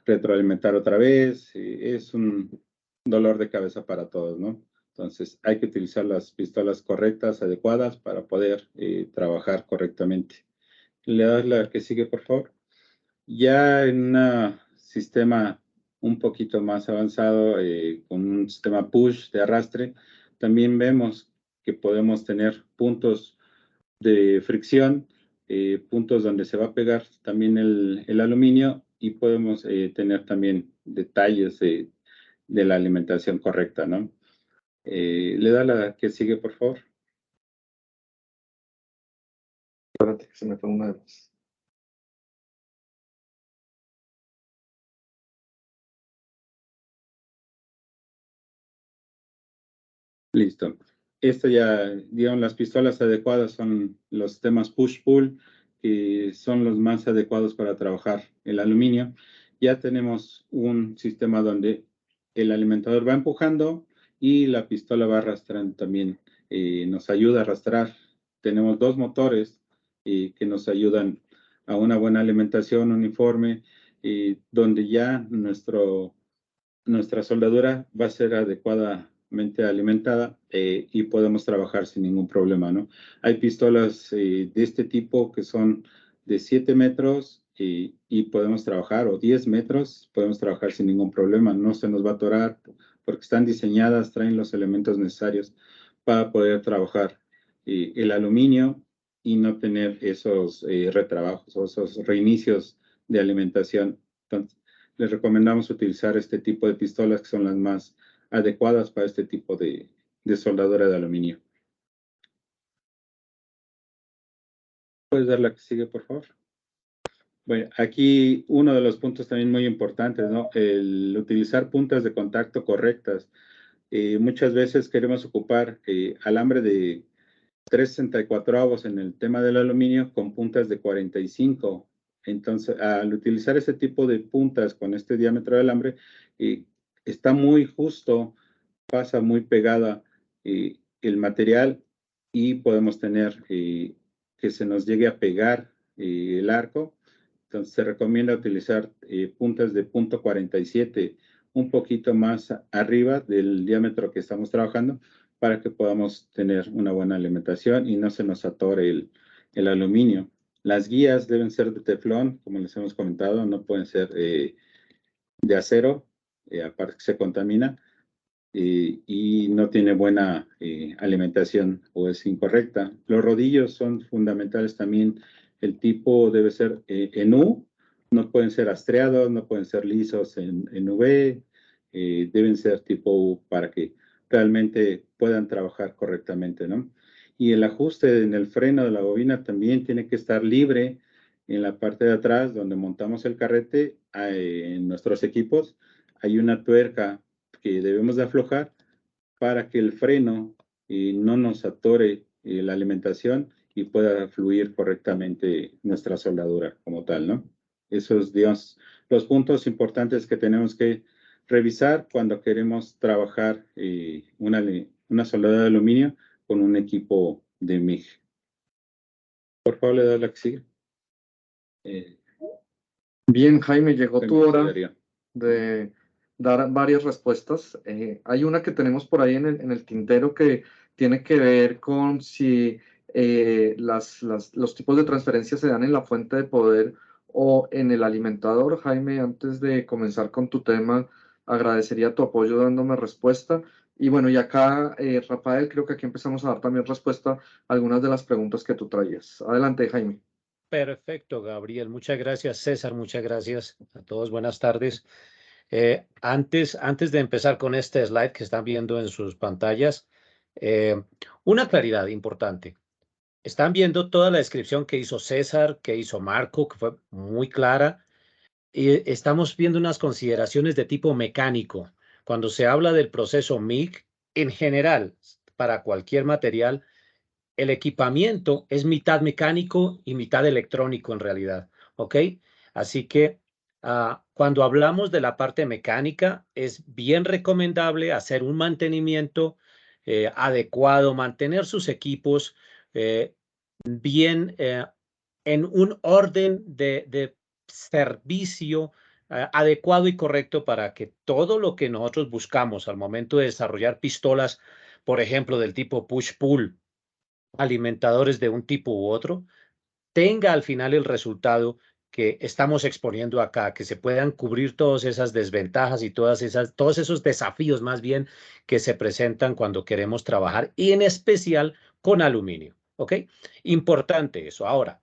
retroalimentar otra vez. Es un dolor de cabeza para todos, ¿no? Entonces hay que utilizar las pistolas correctas, adecuadas, para poder trabajar correctamente. Le das la que sigue, por favor. Ya en un sistema un poquito más avanzado, con un sistema push de arrastre, también vemos que podemos tener puntos de fricción, puntos donde se va a pegar también el aluminio, y podemos tener también detalles de la alimentación correcta, ¿no? Le da la que sigue, por favor. Espérate que se me fue una de más. Listo. Esto ya, digamos, las pistolas adecuadas son los sistemas push-pull, que son los más adecuados para trabajar el aluminio. Ya tenemos un sistema donde el alimentador va empujando y la pistola va arrastrando también. Nos ayuda a arrastrar. Tenemos dos motores que nos ayudan a una buena alimentación uniforme, donde ya nuestra soldadura va a ser adecuadamente alimentada, y podemos trabajar sin ningún problema, ¿no? Hay pistolas de este tipo que son de 7 metros y podemos trabajar, o 10 metros, podemos trabajar sin ningún problema. No se nos va a atorar porque están diseñadas, traen los elementos necesarios para poder trabajar el aluminio y no tener esos retrabajos o esos reinicios de alimentación. Entonces, les recomendamos utilizar este tipo de pistolas, que son las más adecuadas para este tipo de soldadura de aluminio. ¿Puedes dar la que sigue, por favor? Bueno, aquí uno de los puntos también muy importantes, ¿no? El utilizar puntas de contacto correctas. Muchas veces queremos ocupar alambre de 3/64 en el tema del aluminio con puntas de 45. Entonces, al utilizar este tipo de puntas con este diámetro de alambre, está muy justo, pasa muy pegada el material, y podemos tener que se nos llegue a pegar el arco. Entonces, se recomienda utilizar puntas de punto 47, un poquito más arriba del diámetro que estamos trabajando, para que podamos tener una buena alimentación y no se nos atore el aluminio. Las guías deben ser de teflón, como les hemos comentado, no pueden ser de acero, aparte que se contamina, y no tiene buena alimentación o es incorrecta. Los rodillos son fundamentales también. El tipo debe ser en U, no pueden ser astreados, no pueden ser lisos en V, deben ser tipo U para que realmente puedan trabajar correctamente, ¿no? Y el ajuste en el freno de la bobina también tiene que estar libre en la parte de atrás, donde montamos el carrete. En nuestros equipos hay una tuerca que debemos de aflojar para que el freno no nos atore la alimentación y pueda fluir correctamente nuestra soldadura como tal, ¿no? Esos, digamos, los puntos importantes que tenemos que revisar cuando queremos trabajar una soldadura de aluminio con un equipo de MIG. Por favor, le das la que sigue. Bien, Jaime, llegó tu hora Darío. de dar varias respuestas. Hay una que tenemos por ahí en el tintero, que tiene que ver con si los tipos de transferencia se dan en la fuente de poder o en el alimentador. Jaime, antes de comenzar con tu tema, agradecería tu apoyo dándome respuesta. Y bueno, y acá, Rafael, creo que aquí empezamos a dar también respuesta a algunas de las preguntas que tú traías. Adelante, Jaime. Perfecto, Gabriel. Muchas gracias, César. Muchas gracias a todos. Buenas tardes. Antes de empezar con este slide que están viendo en sus pantallas, una claridad importante. Están viendo toda la descripción que hizo César, que hizo Marco, que fue muy clara. Y estamos viendo unas consideraciones de tipo mecánico. Cuando se habla del proceso MIG, en general, para cualquier material, el equipamiento es mitad mecánico y mitad electrónico en realidad, ¿ok? Así que cuando hablamos de la parte mecánica, es bien recomendable hacer un mantenimiento adecuado, mantener sus equipos bien en un orden de servicio adecuado y correcto para que todo lo que nosotros buscamos al momento de desarrollar pistolas, por ejemplo, del tipo push-pull, alimentadores de un tipo u otro, tenga al final el resultado que estamos exponiendo acá, que se puedan cubrir todas esas desventajas y todos esos desafíos más bien que se presentan cuando queremos trabajar y en especial con aluminio. ¿Ok? Importante eso. Ahora,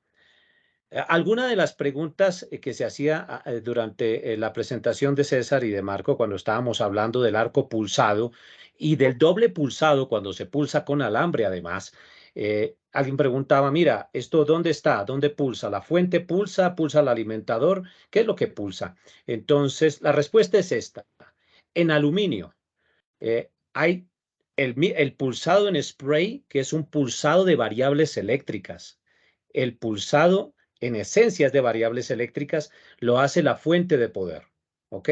alguna de las preguntas que se hacía durante la presentación de César y de Marco cuando estábamos hablando del arco pulsado y del doble pulsado cuando se pulsa con alambre además, alguien preguntaba, mira, ¿esto dónde está? ¿Dónde pulsa? ¿La fuente pulsa? ¿Pulsa el alimentador? ¿Qué es lo que pulsa? Entonces, la respuesta es esta. En aluminio hay el pulsado en spray, que es un pulsado de variables eléctricas. El pulsado en esencias de variables eléctricas lo hace la fuente de poder, ¿ok?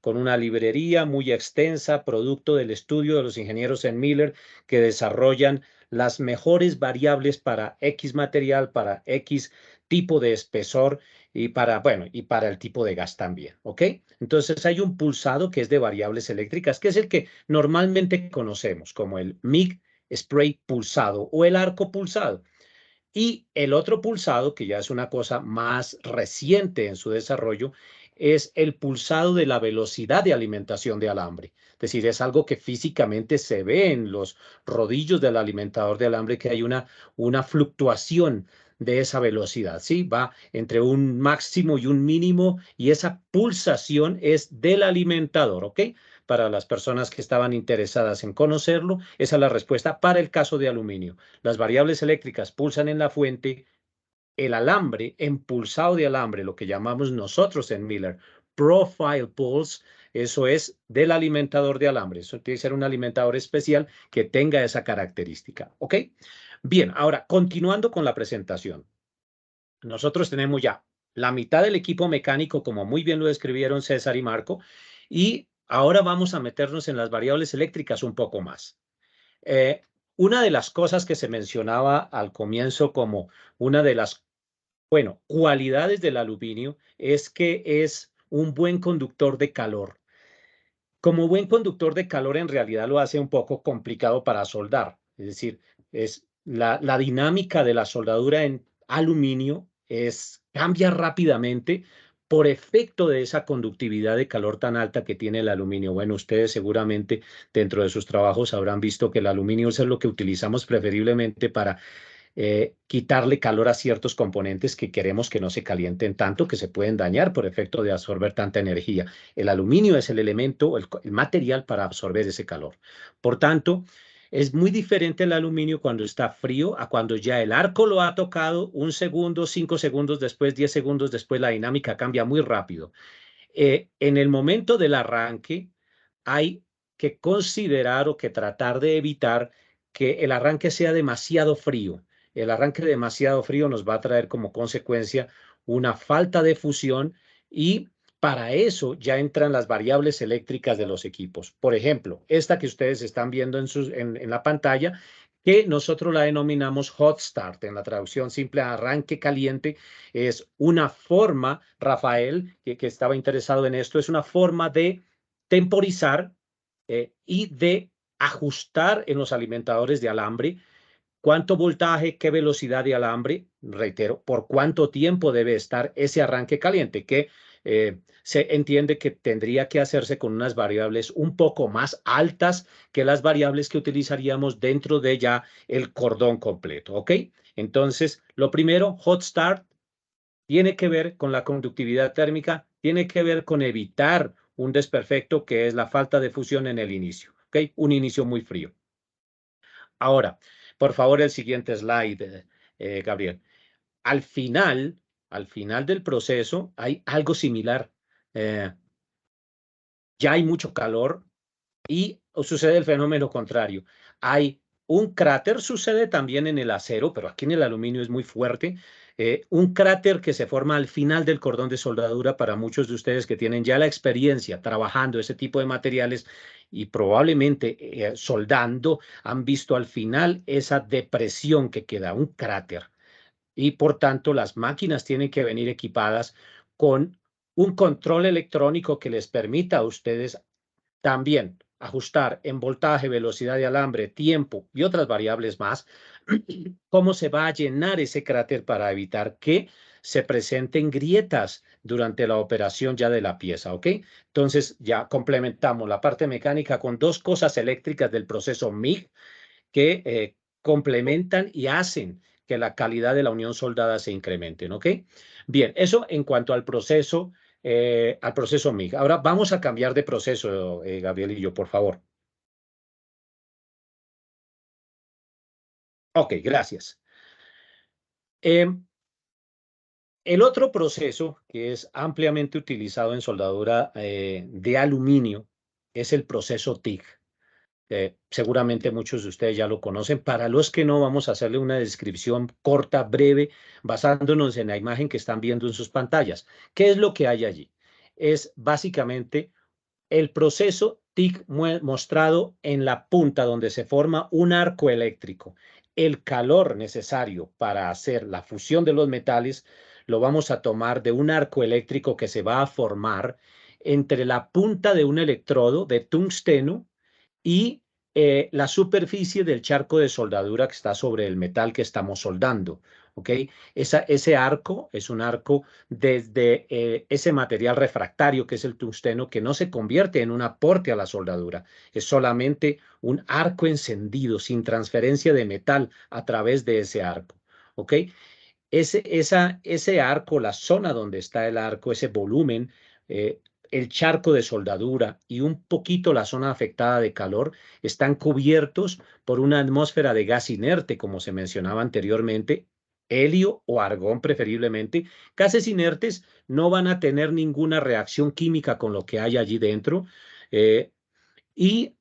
Con una librería muy extensa, producto del estudio de los ingenieros en Miller que desarrollan las mejores variables para X material, para X tipo de espesor y para, bueno, y para el tipo de gas también, ¿ok? Entonces hay un pulsado que es de variables eléctricas, que es el que normalmente conocemos como el MIG spray pulsado o el arco pulsado. Y el otro pulsado, que ya es una cosa más reciente en su desarrollo, es el pulsado de la velocidad de alimentación de alambre. Es decir, es algo que físicamente se ve en los rodillos del alimentador de alambre, que hay una fluctuación de esa velocidad, ¿sí? Va entre un máximo y un mínimo y esa pulsación es del alimentador, ¿ok? Para las personas que estaban interesadas en conocerlo, esa es la respuesta para el caso de aluminio. Las variables eléctricas pulsan en la fuente, el alambre, impulsado de alambre, lo que llamamos nosotros en Miller, profile pulse, eso es del alimentador de alambre. Eso tiene que ser un alimentador especial que tenga esa característica. ¿Ok? Bien, ahora, continuando con la presentación. Nosotros tenemos ya la mitad del equipo mecánico, como muy bien lo describieron César y Marco, y ahora vamos a meternos en las variables eléctricas un poco más. Una de las cosas que se mencionaba al comienzo como una de las, bueno, cualidades del aluminio es que es un buen conductor de calor. Como buen conductor de calor en realidad lo hace un poco complicado para soldar. Es decir, es la dinámica de la soldadura en aluminio cambia rápidamente por efecto de esa conductividad de calor tan alta que tiene el aluminio. Bueno, ustedes seguramente dentro de sus trabajos habrán visto que el aluminio es lo que utilizamos preferiblemente para quitarle calor a ciertos componentes que queremos que no se calienten tanto, que se pueden dañar por efecto de absorber tanta energía. El aluminio es el elemento, el material para absorber ese calor. Por tanto, es muy diferente el aluminio cuando está frío a cuando ya el arco lo ha tocado, 1 segundo, 5 segundos después, 10 segundos después, la dinámica cambia muy rápido. En el momento del arranque hay que considerar o que tratar de evitar que el arranque sea demasiado frío. El arranque demasiado frío nos va a traer como consecuencia una falta de fusión y para eso ya entran las variables eléctricas de los equipos. Por ejemplo, esta que ustedes están viendo en la pantalla, que nosotros la denominamos hot start, en la traducción simple arranque caliente, es una forma, Rafael, que estaba interesado en esto, es una forma de temporizar y de ajustar en los alimentadores de alambre cuánto voltaje, qué velocidad de alambre, reitero, por cuánto tiempo debe estar ese arranque caliente, que se entiende que tendría que hacerse con unas variables un poco más altas que las variables que utilizaríamos dentro de ya el cordón completo, ¿ok? Entonces, lo primero, hot start, tiene que ver con la conductividad térmica, tiene que ver con evitar un desperfecto que es la falta de fusión en el inicio, ¿ok? Un inicio muy frío. Ahora, por favor, el siguiente slide, Gabriel. Al final del proceso hay algo similar. Ya hay mucho calor y sucede el fenómeno contrario. Hay un cráter, sucede también en el acero, pero aquí en el aluminio es muy fuerte. Un cráter que se forma al final del cordón de soldadura para muchos de ustedes que tienen ya la experiencia trabajando ese tipo de materiales y probablemente soldando, han visto al final esa depresión que queda, un cráter. Y por tanto, las máquinas tienen que venir equipadas con un control electrónico que les permita a ustedes también ajustar en voltaje, velocidad de alambre, tiempo y otras variables más, cómo se va a llenar ese cráter para evitar que se presenten grietas durante la operación ya de la pieza, ¿ok? Entonces ya complementamos la parte mecánica con dos cosas eléctricas del proceso MIG que complementan y hacen que la calidad de la unión soldada se incrementen, ¿ok? Bien, eso en cuanto al proceso MIG. Ahora vamos a cambiar de proceso, Gabriel y yo, por favor. Ok, gracias. El otro proceso que es ampliamente utilizado en soldadura de aluminio es el proceso TIG. Seguramente muchos de ustedes ya lo conocen. Para los que no, vamos a hacerle una descripción corta, breve, basándonos en la imagen que están viendo en sus pantallas. ¿Qué es lo que hay allí? Es básicamente el proceso TIG mostrado en la punta donde se forma un arco eléctrico. El calor necesario para hacer la fusión de los metales lo vamos a tomar de un arco eléctrico que se va a formar entre la punta de un electrodo de tungsteno y la superficie del charco de soldadura que está sobre el metal que estamos soldando. ¿Ok? Ese arco es un arco desde ese material refractario que es el tungsteno que no se convierte en un aporte a la soldadura. Es solamente un arco encendido sin transferencia de metal a través de ese arco. ¿Ok? Ese arco, la zona donde está el arco, ese volumen, el charco de soldadura y un poquito la zona afectada de calor están cubiertos por una atmósfera de gas inerte, como se mencionaba anteriormente, helio o argón preferiblemente. Gases inertes no van a tener ninguna reacción química con lo que hay allí dentro y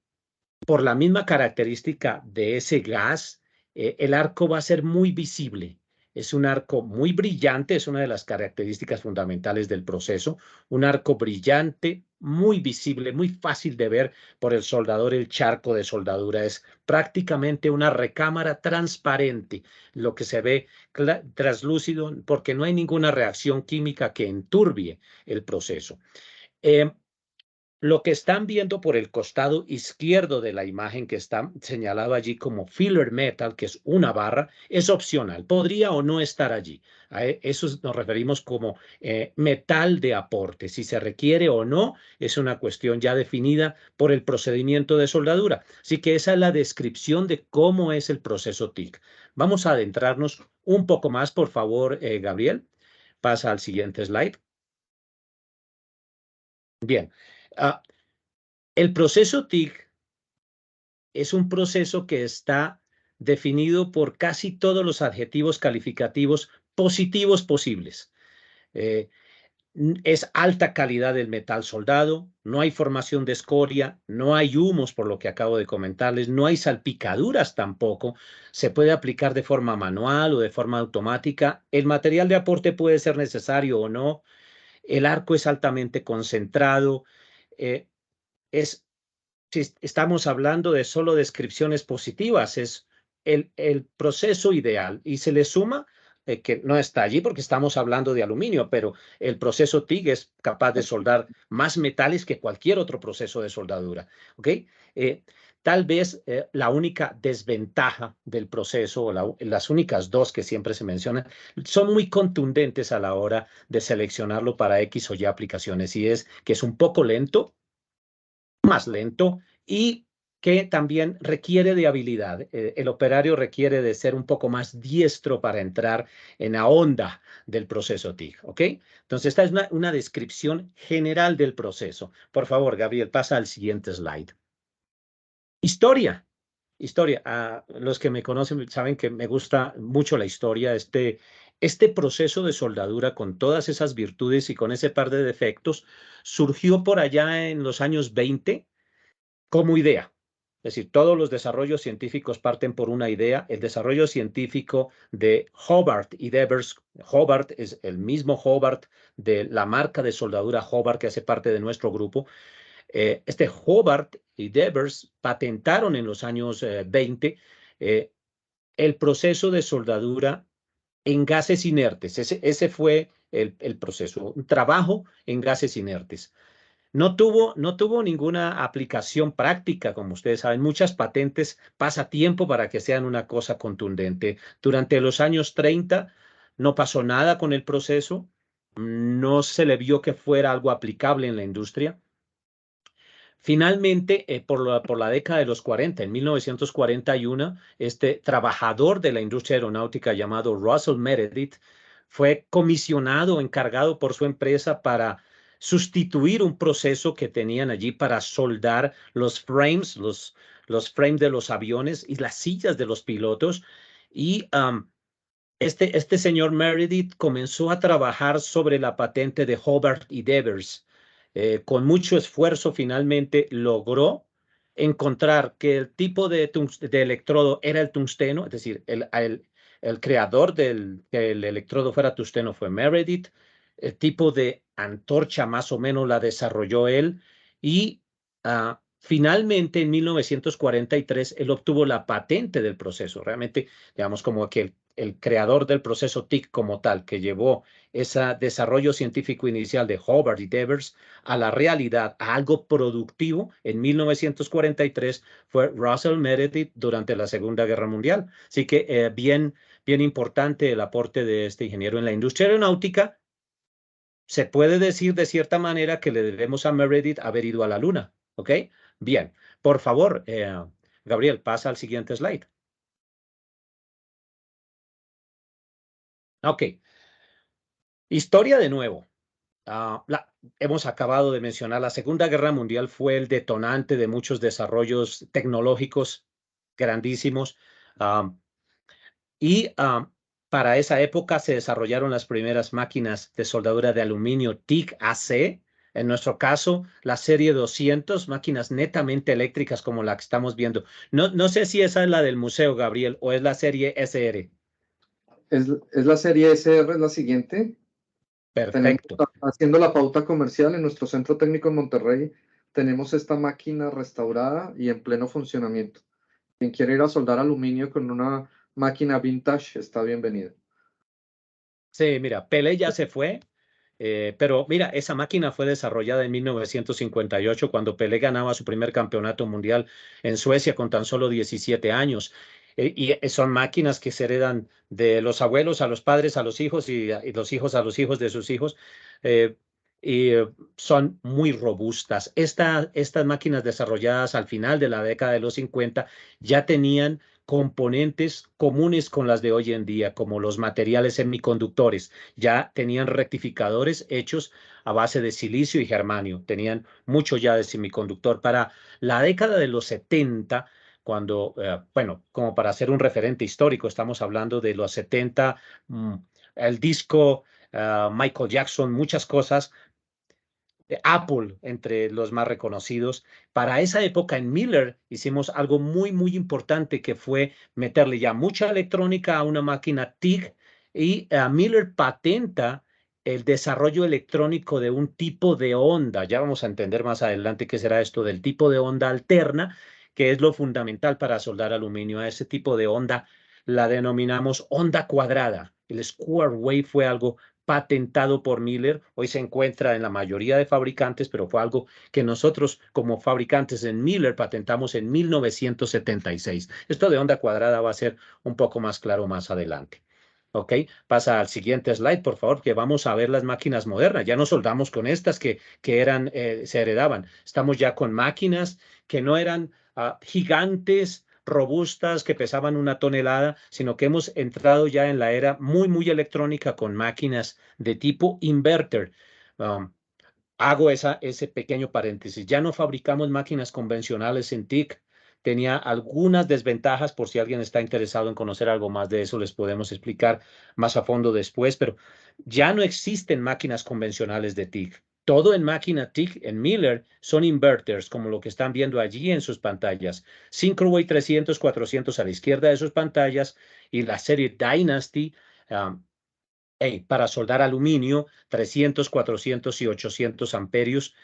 por la misma característica de ese gas, el arco va a ser muy visible. Es un arco muy brillante, es una de las características fundamentales del proceso. Un arco brillante, muy visible, muy fácil de ver por el soldador. El charco de soldadura es prácticamente una recámara transparente, lo que se ve translúcido porque no hay ninguna reacción química que enturbie el proceso. Lo que están viendo por el costado izquierdo de la imagen que está señalado allí como filler metal, que es una barra, es opcional. Podría o no estar allí. A eso nos referimos como metal de aporte. Si se requiere o no, es una cuestión ya definida por el procedimiento de soldadura. Así que esa es la descripción de cómo es el proceso TIG. Vamos a adentrarnos un poco más, por favor, Gabriel. Pasa al siguiente slide. Bien. El proceso TIG es un proceso que está definido por casi todos los adjetivos calificativos positivos posibles. Es alta calidad del metal soldado, no hay formación de escoria, no hay humos por lo que acabo de comentarles, no hay salpicaduras tampoco, se puede aplicar de forma manual o de forma automática, el material de aporte puede ser necesario o no, el arco es altamente concentrado, es si estamos hablando de solo descripciones positivas, es el proceso ideal y se le suma que no está allí porque estamos hablando de aluminio, pero el proceso TIG es capaz de soldar más metales que cualquier otro proceso de soldadura. ¿Ok? Tal vez la única desventaja del proceso, o las únicas dos que siempre se mencionan, son muy contundentes a la hora de seleccionarlo para X o Y aplicaciones y es que es un poco lento, más lento y que también requiere de habilidad. El operario requiere de ser un poco más diestro para entrar en la onda del proceso TIC, ¿ok? Entonces, esta es una descripción general del proceso. Por favor, Gabriel, pasa al siguiente slide. Historia. Los que me conocen saben que me gusta mucho la historia. Este proceso de soldadura con todas esas virtudes y con ese par de defectos surgió por allá en los años 20 como idea. Es decir, todos los desarrollos científicos parten por una idea. El desarrollo científico de Hobart y Devers, Hobart es el mismo Hobart de la marca de soldadura Hobart que hace parte de nuestro grupo. Hobart y Devers patentaron en los años 20 el proceso de soldadura en gases inertes. Ese fue el proceso, un trabajo en gases inertes. No tuvo ninguna aplicación práctica, como ustedes saben. Muchas patentes pasa tiempo para que sean una cosa contundente. Durante los años 30 no pasó nada con el proceso, no se le vio que fuera algo aplicable en la industria. Finalmente, por la década de los 40, en 1941, este trabajador de la industria aeronáutica llamado Russell Meredith fue comisionado, encargado por su empresa para sustituir un proceso que tenían allí para soldar los frames, los frames de los aviones y las sillas de los pilotos. Y este señor Meredith comenzó a trabajar sobre la patente de Hobart y Devers. Con mucho esfuerzo finalmente logró encontrar que el tipo de electrodo era el tungsteno, es decir, el creador que el electrodo fuera tungsteno fue Meredith. El tipo de antorcha más o menos la desarrolló él y finalmente en 1943 él obtuvo la patente del proceso. Realmente, digamos, como que el creador del proceso TIC como tal, que llevó ese desarrollo científico inicial de Hobart y Devers a la realidad, a algo productivo, en 1943 fue Russell Meredith durante la Segunda Guerra Mundial. Así que bien importante el aporte de este ingeniero en la industria aeronáutica. Se puede decir de cierta manera que le debemos a Meredith haber ido a la Luna, ¿ok? Bien, por favor, Gabriel, pasa al siguiente slide. Ok. Historia de nuevo. Hemos acabado de mencionar, la Segunda Guerra Mundial fue el detonante de muchos desarrollos tecnológicos grandísimos. Para esa época se desarrollaron las primeras máquinas de soldadura de aluminio TIC-AC. En nuestro caso, la serie 200, máquinas netamente eléctricas como la que estamos viendo. No sé si esa es la del museo, Gabriel, o es la serie SR. Es la serie SR, es la siguiente. Perfecto. Haciendo la pauta comercial en nuestro centro técnico en Monterrey, tenemos esta máquina restaurada y en pleno funcionamiento. Quien quiere ir a soldar aluminio con una máquina vintage está bienvenido. Sí, mira, Pelé ya se fue, pero mira, esa máquina fue desarrollada en 1958 cuando Pelé ganaba su primer campeonato mundial en Suecia con tan solo 17 años. Y son máquinas que se heredan de los abuelos a los padres, a los hijos y los hijos a los hijos de sus hijos. Son muy robustas. Estas máquinas desarrolladas al final de la década de los 50 ya tenían componentes comunes con las de hoy en día, como los materiales semiconductores. Ya tenían rectificadores hechos a base de silicio y germanio. Tenían mucho ya de semiconductor. Para la década de los 70, cuando, bueno, como para hacer un referente histórico, estamos hablando de los 70, el disco, Michael Jackson, muchas cosas, Apple entre los más reconocidos. Para esa época en Miller hicimos algo muy importante que fue meterle ya mucha electrónica a una máquina TIG y Miller patenta el desarrollo electrónico de un tipo de onda. Ya vamos a entender más adelante qué será esto del tipo de onda alterna, que es lo fundamental para soldar aluminio. A ese tipo de onda la denominamos onda cuadrada. El square wave fue algo patentado por Miller, hoy se encuentra en la mayoría de fabricantes, pero fue algo que nosotros como fabricantes en Miller patentamos en 1976. Esto de onda cuadrada va a ser un poco más claro más adelante. Ok, pasa al siguiente slide, por favor, que vamos a ver las máquinas modernas. Ya no soldamos con estas que se heredaban. Estamos ya con máquinas que no eran gigantes, robustas, que pesaban 1 tonelada, sino que hemos entrado ya en la era muy electrónica con máquinas de tipo inverter. Hago ese pequeño paréntesis. Ya no fabricamos máquinas convencionales en TIC. Tenía algunas desventajas, por si alguien está interesado en conocer algo más de eso, les podemos explicar más a fondo después, pero ya no existen máquinas convencionales de TIC. Todo en máquina TIC, en Miller, son inverters, como lo que están viendo allí en sus pantallas. Syncrowave 300, 400 a la izquierda de sus pantallas y la serie Dynasty, para soldar aluminio, 300, 400 y 800 amperios.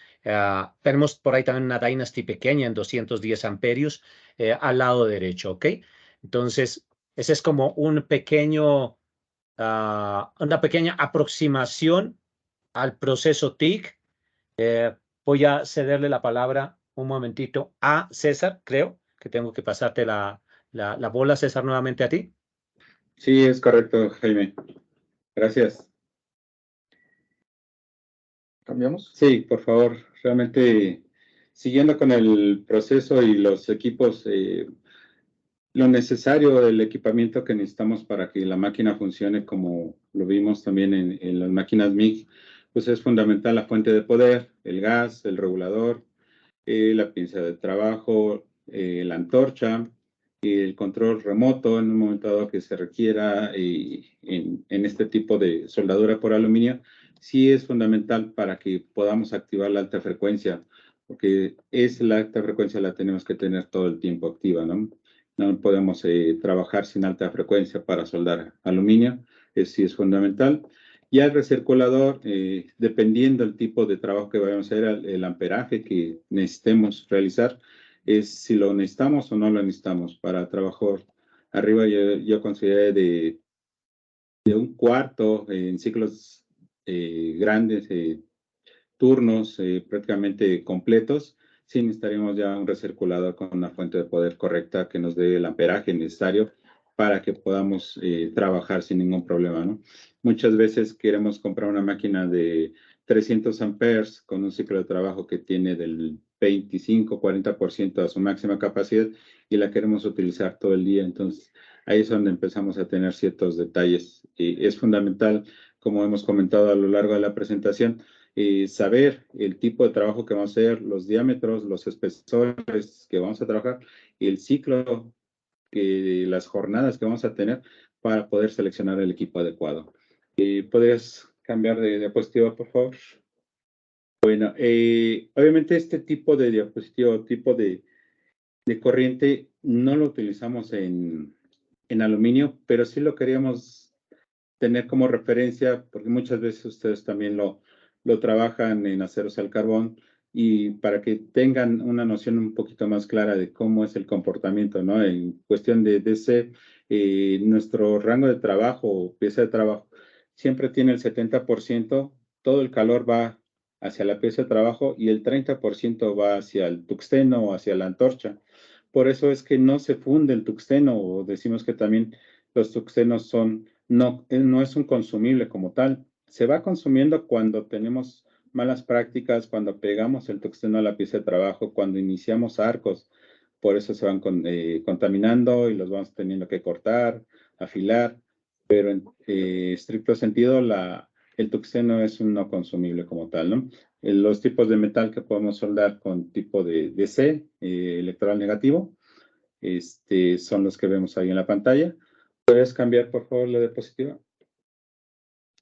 Tenemos por ahí también una Dynasty pequeña en 210 amperios al lado derecho, ¿ok? Entonces, ese es como una pequeña aproximación al proceso TIC. Voy a cederle la palabra un momentito a César. Creo que tengo que pasarte la bola, César, nuevamente a ti. Sí, es correcto, Jaime. Gracias. ¿Cambiamos? Sí, por favor. Realmente, siguiendo con el proceso y los equipos, lo necesario, el equipamiento que necesitamos para que la máquina funcione, como lo vimos también en las máquinas MIG, pues es fundamental la fuente de poder, el gas, el regulador, la pinza de trabajo, la antorcha, el control remoto en un momento dado que se requiera en este tipo de soldadura por aluminio, sí es fundamental para que podamos activar la alta frecuencia, porque la alta frecuencia la tenemos que tener todo el tiempo activa, ¿no? No podemos trabajar sin alta frecuencia para soldar aluminio, sí es fundamental. Y al recirculador, dependiendo del tipo de trabajo que vayamos a hacer, el amperaje que necesitemos realizar, es si lo necesitamos o no lo necesitamos. Para trabajo arriba yo consideré de 1/4 en ciclos grandes, turnos prácticamente completos, sí necesitaríamos ya un recirculador con una fuente de poder correcta que nos dé el amperaje necesario para que podamos trabajar sin ningún problema, ¿no? Muchas veces queremos comprar una máquina de 300 amperes con un ciclo de trabajo que tiene del 25-40% a su máxima capacidad y la queremos utilizar todo el día. Entonces, ahí es donde empezamos a tener ciertos detalles. Y es fundamental, como hemos comentado a lo largo de la presentación, saber el tipo de trabajo que vamos a hacer, los diámetros, los espesores que vamos a trabajar y el ciclo, las jornadas que vamos a tener para poder seleccionar el equipo adecuado. ¿Podrías cambiar de diapositiva, por favor? Bueno, obviamente este tipo de diapositiva, tipo de corriente, no lo utilizamos en aluminio, pero sí lo queríamos tener como referencia, porque muchas veces ustedes también lo trabajan en aceros al carbón, y para que tengan una noción un poquito más clara de cómo es el comportamiento, ¿no? En cuestión de DC, nuestro rango de trabajo o pieza de trabajo siempre tiene el 70%, todo el calor va hacia la pieza de trabajo y el 30% va hacia el tuxteno o hacia la antorcha. Por eso es que no se funde el tuxteno, o decimos que también los tuxtenos no es un consumible como tal. Se va consumiendo cuando tenemos malas prácticas, cuando pegamos el tuxteno a la pieza de trabajo, cuando iniciamos arcos. Por eso se van contaminando y los vamos teniendo que cortar, afilar. Pero en estricto sentido, el tuxteno es un no consumible como tal, ¿no? Los tipos de metal que podemos soldar con tipo de DC, electoral negativo, son los que vemos ahí en la pantalla. ¿Puedes cambiar, por favor, la diapositiva?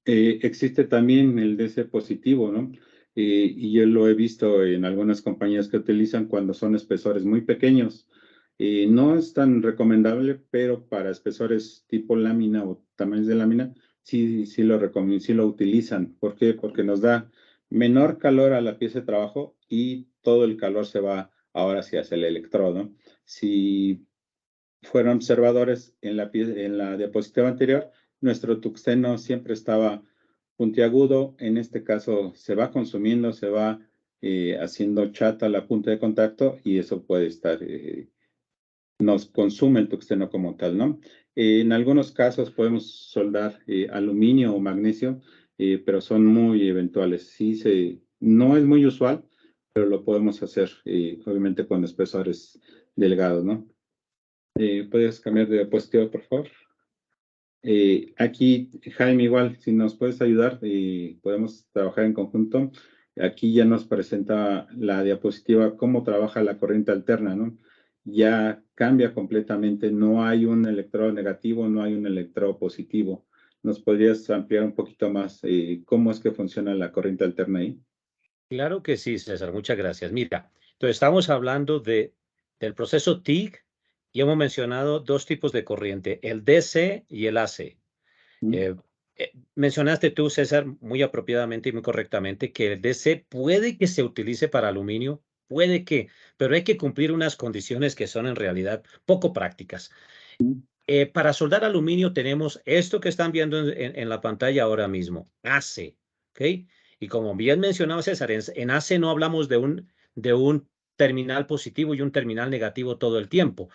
Existe también el DC positivo, ¿no? Y yo lo he visto en algunas compañías que utilizan cuando son espesores muy pequeños. No es tan recomendable, pero para espesores tipo lámina o tamaños de lámina, sí lo recomiendo, sí lo utilizan. ¿Por qué? Porque nos da menor calor a la pieza de trabajo y todo el calor se va ahora hacia el electrodo. Si fueron observadores en la diapositiva anterior, nuestro tuxteno siempre estaba puntiagudo. En este caso se va consumiendo, se va haciendo chata la punta de contacto y eso puede estar, nos consume el tuxteno como tal, ¿no? En algunos casos podemos soldar aluminio o magnesio, pero son muy eventuales. No es muy usual, pero lo podemos hacer, obviamente con espesores delgados, ¿no? ¿Puedes cambiar de diapositiva, por favor? Aquí, Jaime, igual, si nos puedes ayudar y podemos trabajar en conjunto. Aquí ya nos presenta la diapositiva cómo trabaja la corriente alterna, ¿no? Ya cambia completamente, no hay un electrodo negativo, no hay un electrodo positivo. ¿Nos podrías ampliar un poquito más cómo es que funciona la corriente alterna ahí? Claro que sí, César, muchas gracias. Mira, entonces estamos hablando del proceso TIG y hemos mencionado dos tipos de corriente, el DC y el AC. Mencionaste tú, César, muy apropiadamente y muy correctamente que el DC puede que se utilice para aluminio, puede que, pero hay que cumplir unas condiciones que son en realidad poco prácticas. Para soldar aluminio tenemos esto que están viendo en la pantalla ahora mismo, AC, ¿ok? Y como bien mencionaba César, en AC no hablamos de un terminal positivo y un terminal negativo todo el tiempo,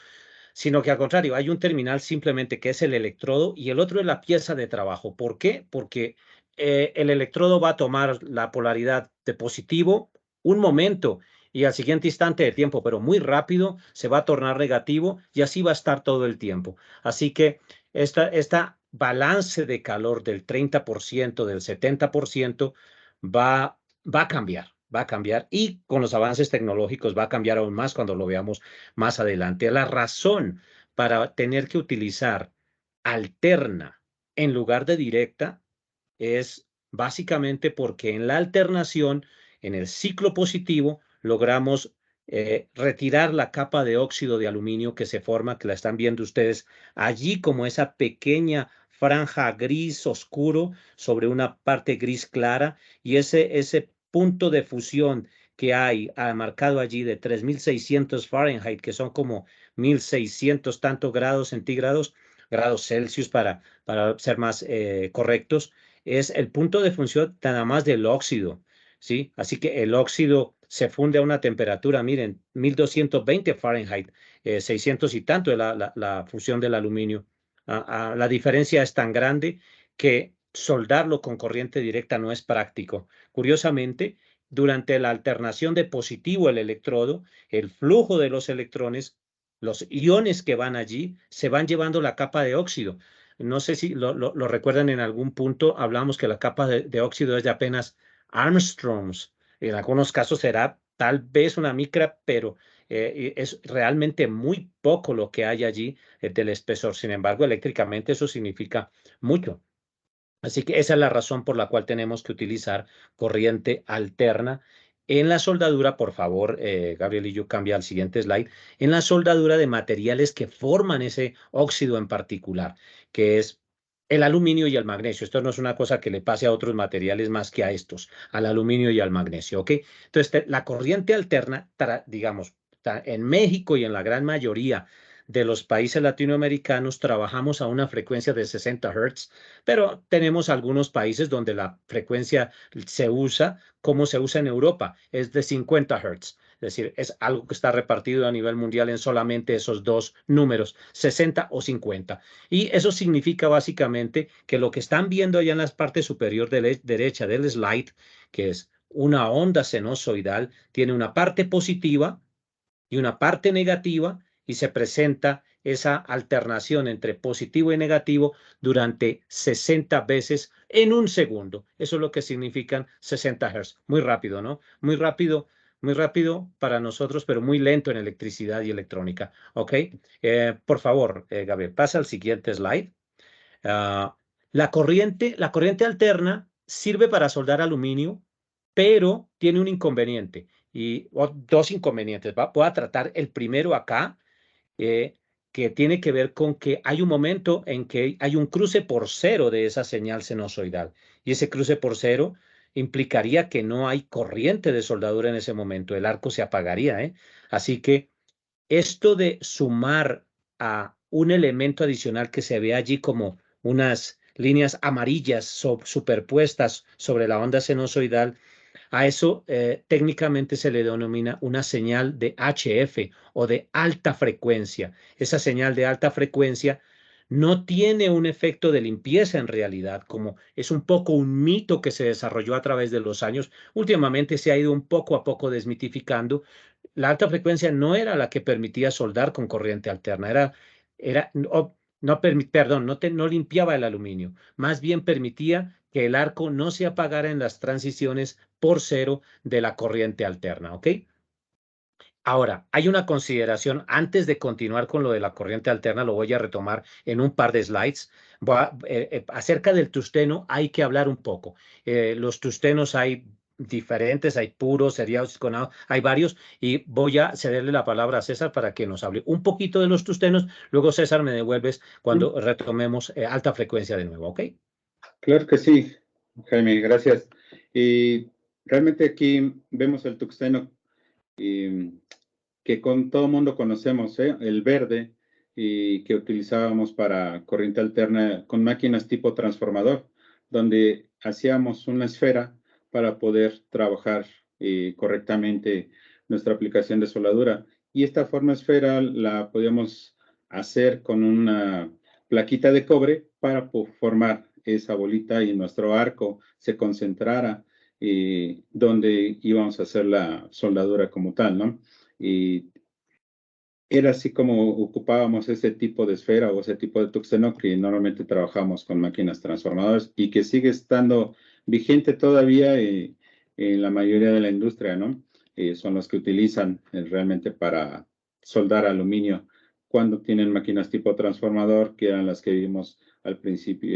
sino que al contrario, hay un terminal simplemente que es el electrodo y el otro es la pieza de trabajo. ¿Por qué? Porque el electrodo va a tomar la polaridad de positivo un momento y al siguiente instante de tiempo, pero muy rápido, se va a tornar negativo y así va a estar todo el tiempo. Así que esta balance de calor del 30%, del 70%, va a cambiar. Va a cambiar y con los avances tecnológicos va a cambiar aún más cuando lo veamos más adelante. La razón para tener que utilizar alterna en lugar de directa es básicamente porque en la alternación, en el ciclo positivo, logramos retirar la capa de óxido de aluminio que se forma, que la están viendo ustedes allí como esa pequeña franja gris oscuro sobre una parte gris clara y ese punto de fusión que hay marcado allí de 3600 Fahrenheit, que son como 1600 tantos grados centígrados, grados Celsius para ser más correctos, es el punto de función nada más del óxido, ¿sí? Así que el óxido se funde a una temperatura, miren, 1220 Fahrenheit, 600 y tanto de la fusión del aluminio. La diferencia es tan grande que soldarlo con corriente directa no es práctico. Curiosamente, durante la alternación de positivo el electrodo, el flujo de los electrones, los iones que van allí, se van llevando la capa de óxido. No sé si lo recuerdan en algún punto, hablamos que la capa de óxido es de apenas Armstrongs. En algunos casos será tal vez una micra, pero es realmente muy poco lo que hay allí del espesor. Sin embargo, eléctricamente eso significa mucho. Así que esa es la razón por la cual tenemos que utilizar corriente alterna. En la soldadura, por favor, Gabriel y yo cambia al siguiente slide, en la soldadura de materiales que forman ese óxido en particular, que es el aluminio y el magnesio. Esto no es una cosa que le pase a otros materiales más que a estos, al aluminio y al magnesio, ¿ok? Entonces, la corriente alterna, digamos, en México y en la gran mayoría de los países latinoamericanos trabajamos a una frecuencia de 60 Hz, pero tenemos algunos países donde la frecuencia se usa como se usa en Europa, es de 50 Hz. Es decir, es algo que está repartido a nivel mundial en solamente esos dos números, 60 o 50. Y eso significa básicamente que lo que están viendo allá en la parte superior derecha del slide, que es una onda sinusoidal, tiene una parte positiva y una parte negativa y se presenta esa alternación entre positivo y negativo durante 60 veces en un segundo. Eso es lo que significan 60 Hz. Muy rápido, ¿no? Muy rápido para nosotros, pero muy lento en electricidad y electrónica. ¿Ok? Por favor, Gabriel, pasa al siguiente slide. La corriente alterna sirve para soldar aluminio, pero tiene un inconveniente y dos inconvenientes. Voy a tratar el primero acá, que tiene que ver con que hay un momento en que hay un cruce por cero de esa señal sinusoidal y ese cruce por cero implicaría que no hay corriente de soldadura en ese momento, el arco se apagaría, ¿eh? Así que esto de sumar a un elemento adicional que se ve allí como unas líneas amarillas superpuestas sobre la onda sinusoidal, a eso técnicamente se le denomina una señal de HF o de alta frecuencia. Esa señal de alta frecuencia no tiene un efecto de limpieza en realidad, como es un poco un mito que se desarrolló a través de los años. Últimamente se ha ido un poco a poco desmitificando. La alta frecuencia no era la que permitía soldar con corriente alterna, no limpiaba el aluminio, más bien permitía que el arco no se apagara en las transiciones por cero de la corriente alterna, ¿ok? Ahora, hay una consideración, antes de continuar con lo de la corriente alterna, lo voy a retomar en un par de slides. Acerca del tungsteno hay que hablar un poco. Los tungstenos hay diferentes, hay puros, seriados, iconados, hay varios, y voy a cederle la palabra a César para que nos hable un poquito de los tungstenos. Luego, César, me devuelves cuando retomemos alta frecuencia de nuevo, ¿ok? Claro que sí, Jaime, gracias. Y realmente aquí vemos el tungsteno que con todo mundo conocemos, el verde, y que utilizábamos para corriente alterna con máquinas tipo transformador, donde hacíamos una esfera para poder trabajar correctamente nuestra aplicación de soldadura. Y esta forma esfera la podíamos hacer con una plaquita de cobre para formar esa bolita y nuestro arco se concentrara donde íbamos a hacer la soldadura como tal, ¿no? Y era así como ocupábamos ese tipo de esfera o ese tipo de tungsteno que normalmente trabajamos con máquinas transformadoras y que sigue estando vigente todavía en la mayoría de la industria, ¿no? Son los que utilizan realmente para soldar aluminio cuando tienen máquinas tipo transformador, que eran las que vimos al principio,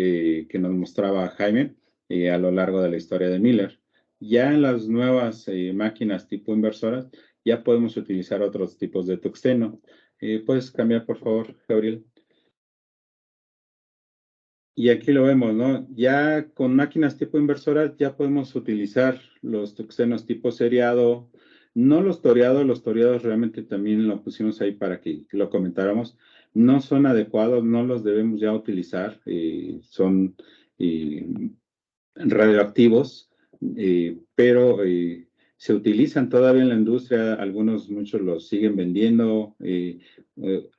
que nos mostraba Jaime a lo largo de la historia de Miller. Ya en las nuevas máquinas tipo inversoras, ya podemos utilizar otros tipos de tungsteno. ¿Puedes cambiar, por favor, Gabriel? Y aquí lo vemos, ¿no? Ya con máquinas tipo inversoras ya podemos utilizar los tungstenos tipo seriado, no los toreados realmente también lo pusimos ahí para que lo comentáramos. No son adecuados, no los debemos ya utilizar, son radioactivos, pero se utilizan todavía en la industria, muchos los siguen vendiendo,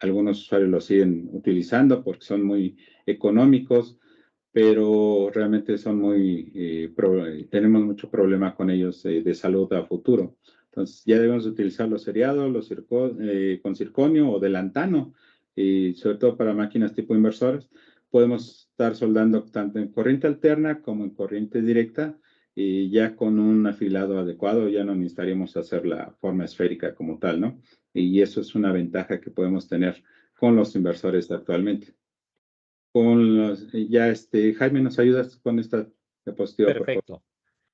algunos usuarios los siguen utilizando porque son muy económicos, pero realmente son tenemos mucho problema con ellos de salud a futuro. Entonces ya debemos utilizar los seriados, con circonio o de lantano, sobre todo para máquinas tipo inversores. Podemos estar soldando tanto en corriente alterna como en corriente directa, y ya con un afilado adecuado ya no necesitaríamos hacer la forma esférica como tal, ¿no? Y eso es una ventaja que podemos tener con los inversores actualmente. Jaime, ¿nos ayudas con esta diapositiva? Perfecto.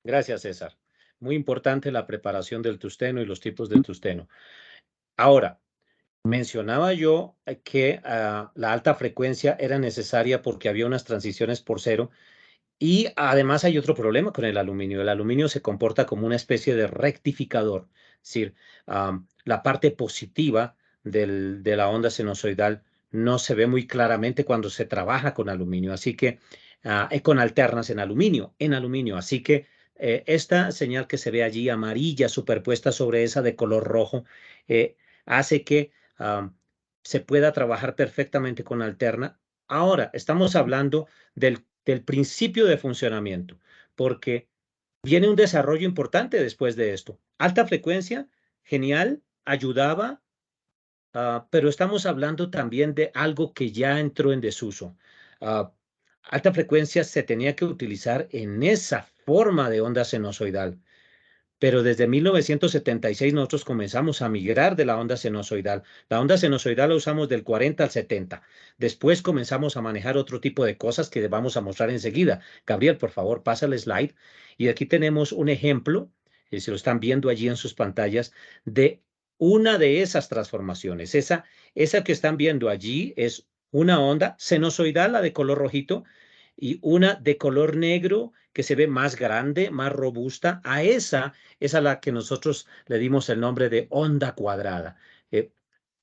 Gracias, César. Muy importante la preparación del tungsteno y los tipos de tungsteno. Ahora, mencionaba yo que la alta frecuencia era necesaria porque había unas transiciones por cero, y además hay otro problema con el aluminio. El aluminio se comporta como una especie de rectificador, es decir, la parte positiva de la onda sinusoidal no se ve muy claramente cuando se trabaja con aluminio, así que con alternas en aluminio, así que esta señal que se ve allí amarilla superpuesta sobre esa de color rojo hace que se pueda trabajar perfectamente con alterna. Ahora, estamos hablando del principio de funcionamiento, porque viene un desarrollo importante después de esto. Alta frecuencia, genial, ayudaba, pero estamos hablando también de algo que ya entró en desuso. Alta frecuencia se tenía que utilizar en esa forma de onda sinusoidal, pero desde 1976 nosotros comenzamos a migrar de la onda sinusoidal. La onda sinusoidal la usamos del 40 al 70. Después comenzamos a manejar otro tipo de cosas que vamos a mostrar enseguida. Gabriel, por favor, pasa el slide. Y aquí tenemos un ejemplo, si lo están viendo allí en sus pantallas, de una de esas transformaciones. Esa que están viendo allí es una onda sinusoidal, la de color rojito, y una de color negro que se ve más grande, más robusta. A esa es a la que nosotros le dimos el nombre de onda cuadrada.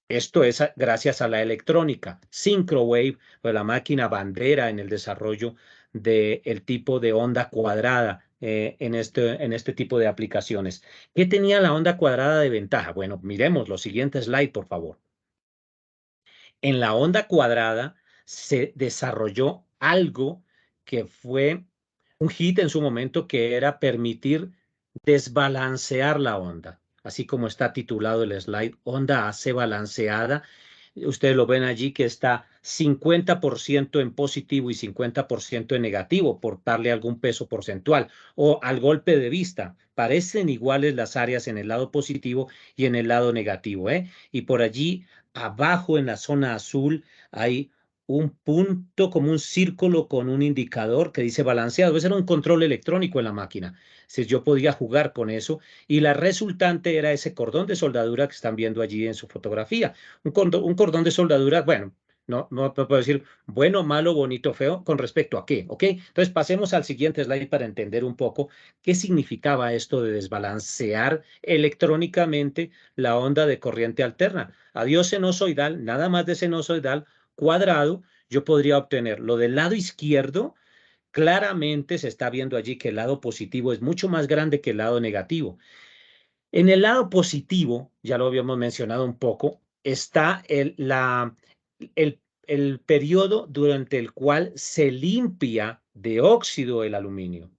Esto es gracias a la electrónica. Syncrowave fue la máquina bandera en el desarrollo del tipo de onda cuadrada en este tipo de aplicaciones. ¿Qué tenía la onda cuadrada de ventaja? Bueno, miremos los siguientes slides, por favor. En la onda cuadrada se desarrolló algo que fue un hit en su momento, que era permitir desbalancear la onda. Así como está titulado el slide, onda AC balanceada. Ustedes lo ven allí que está 50% en positivo y 50% en negativo, por darle algún peso porcentual. O al golpe de vista, parecen iguales las áreas en el lado positivo y en el lado negativo, ¿eh? Y por allí abajo en la zona azul hay un punto como un círculo con un indicador que dice balanceado. Ese era un control electrónico en la máquina. Si yo podía jugar con eso, y la resultante era ese cordón de soldadura que están viendo allí en su fotografía. Un cordón de soldadura, bueno, no puedo decir bueno, malo, bonito, feo, con respecto a qué, ¿ok? Entonces pasemos al siguiente slide para entender un poco qué significaba esto de desbalancear electrónicamente la onda de corriente alterna. Adiós sinusoidal, nada más de sinusoidal cuadrado, yo podría obtener lo del lado izquierdo. Claramente se está viendo allí que el lado positivo es mucho más grande que el lado negativo. En el lado positivo, ya lo habíamos mencionado un poco, está el periodo durante el cual se limpia de óxido el aluminio.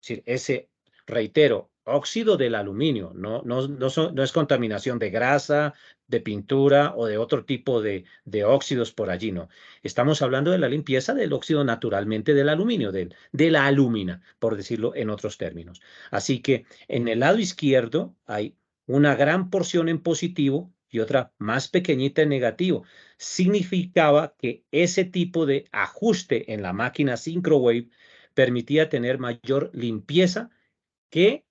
Es decir, ese, reitero, óxido del aluminio, no es contaminación de grasa, de pintura o de otro tipo de óxidos por allí, no. Estamos hablando de la limpieza del óxido naturalmente del aluminio, de la alúmina, por decirlo en otros términos. Así que en el lado izquierdo hay una gran porción en positivo y otra más pequeñita en negativo. Significaba que ese tipo de ajuste en la máquina Syncrowave permitía tener mayor limpieza que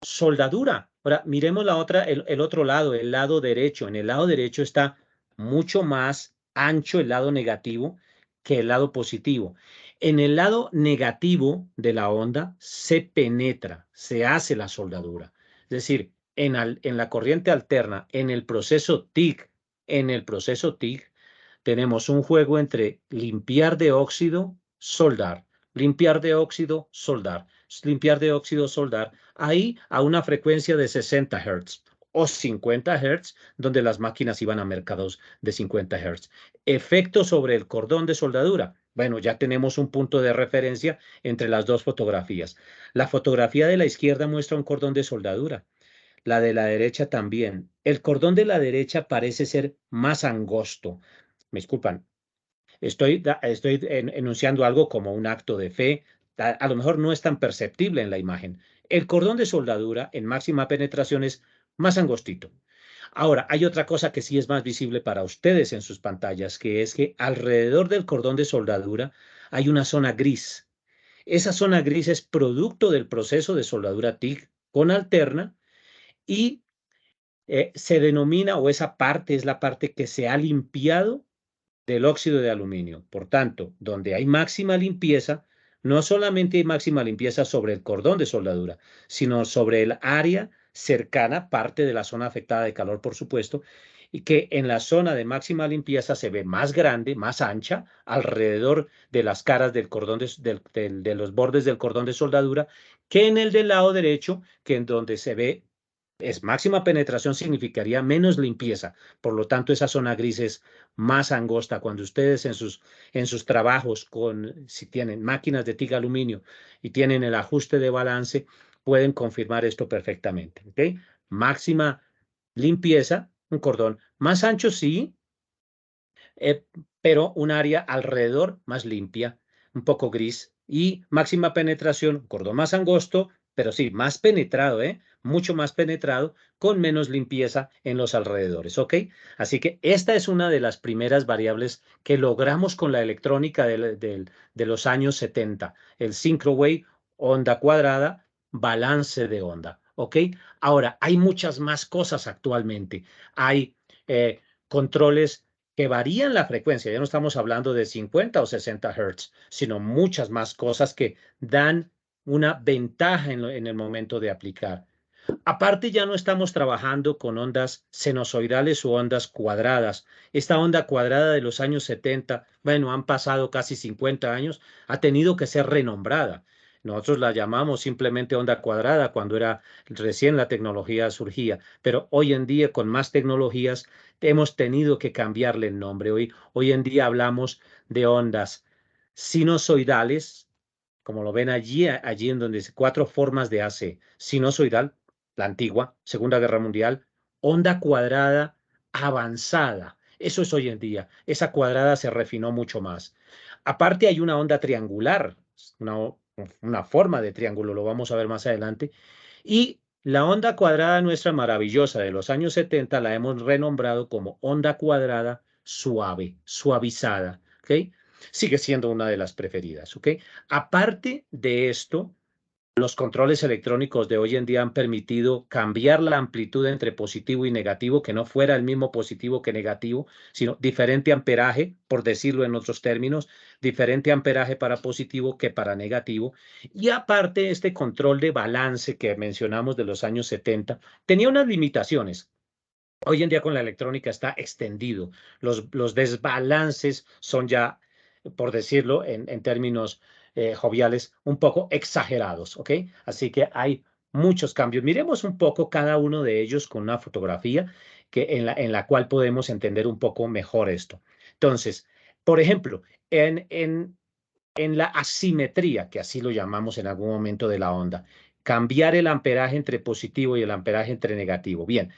soldadura. Ahora, miremos la otra, el otro lado, el lado derecho. En el lado derecho está mucho más ancho el lado negativo que el lado positivo. En el lado negativo de la onda se penetra, se hace la soldadura. Es decir, en la corriente alterna, en el proceso TIG, tenemos un juego entre limpiar de óxido, soldar, limpiar de óxido, soldar, limpiar de óxido, soldar, ahí a una frecuencia de 60 Hz o 50 Hz, donde las máquinas iban a mercados de 50 Hz. Efecto sobre el cordón de soldadura. Bueno, ya tenemos un punto de referencia entre las dos fotografías. La fotografía de la izquierda muestra un cordón de soldadura. La de la derecha también. El cordón de la derecha parece ser más angosto. Me disculpan, estoy enunciando algo como un acto de fe. A lo mejor no es tan perceptible en la imagen. El cordón de soldadura en máxima penetración es más angostito. Ahora, hay otra cosa que sí es más visible para ustedes en sus pantallas, que es que alrededor del cordón de soldadura hay una zona gris. Esa zona gris es producto del proceso de soldadura TIG con alterna y se denomina, o esa parte es la parte que se ha limpiado del óxido de aluminio. Por tanto, donde hay máxima limpieza, no solamente hay máxima limpieza sobre el cordón de soldadura, sino sobre el área cercana, parte de la zona afectada de calor, por supuesto, y que en la zona de máxima limpieza se ve más grande, más ancha, alrededor de las caras del cordón de los bordes del cordón de soldadura, que en el del lado derecho, que en donde se ve es máxima penetración, significaría menos limpieza. Por lo tanto, esa zona gris es más angosta. Cuando ustedes en sus trabajos, si tienen máquinas de TIG aluminio y tienen el ajuste de balance, pueden confirmar esto perfectamente. ¿Okay? Máxima limpieza, un cordón más ancho, sí, pero un área alrededor más limpia, un poco gris, y máxima penetración, un cordón más angosto, pero sí, más penetrado, mucho más penetrado, con menos limpieza en los alrededores, ¿ok? Así que esta es una de las primeras variables que logramos con la electrónica de los años 70, el Syncrowave, onda cuadrada, balance de onda, ¿ok? Ahora, hay muchas más cosas actualmente. Hay controles que varían la frecuencia. Ya no estamos hablando de 50 o 60 Hz, sino muchas más cosas que dan una ventaja en el momento de aplicar. Aparte, ya no estamos trabajando con ondas sinusoidales o ondas cuadradas. Esta onda cuadrada de los años 70, bueno, han pasado casi 50 años, ha tenido que ser renombrada. Nosotros la llamamos simplemente onda cuadrada cuando era recién la tecnología surgía, pero hoy en día con más tecnologías hemos tenido que cambiarle el nombre. Hoy en día hablamos de ondas sinusoidales, como lo ven allí en donde dice 4 formas de AC. Sinusoidal, la antigua, Segunda Guerra Mundial, onda cuadrada avanzada. Eso es hoy en día. Esa cuadrada se refinó mucho más. Aparte hay una onda triangular, una forma de triángulo, lo vamos a ver más adelante. Y la onda cuadrada nuestra maravillosa de los años 70 la hemos renombrado como onda cuadrada suave, suavizada. ¿Ok? Sigue siendo una de las preferidas. ¿Ok? Aparte de esto, los controles electrónicos de hoy en día han permitido cambiar la amplitud entre positivo y negativo, que no fuera el mismo positivo que negativo, sino diferente amperaje, por decirlo en otros términos, diferente amperaje para positivo que para negativo. Y aparte, este control de balance que mencionamos de los años 70 tenía unas limitaciones. Hoy en día con la electrónica está extendido. Los desbalances son ya, por decirlo en términos joviales, un poco exagerados, ¿ok? Así que hay muchos cambios. Miremos un poco cada uno de ellos con una fotografía en la cual podemos entender un poco mejor esto. Entonces, por ejemplo, en la asimetría, que así lo llamamos en algún momento de la onda, cambiar el amperaje entre positivo y el amperaje entre negativo. Bien,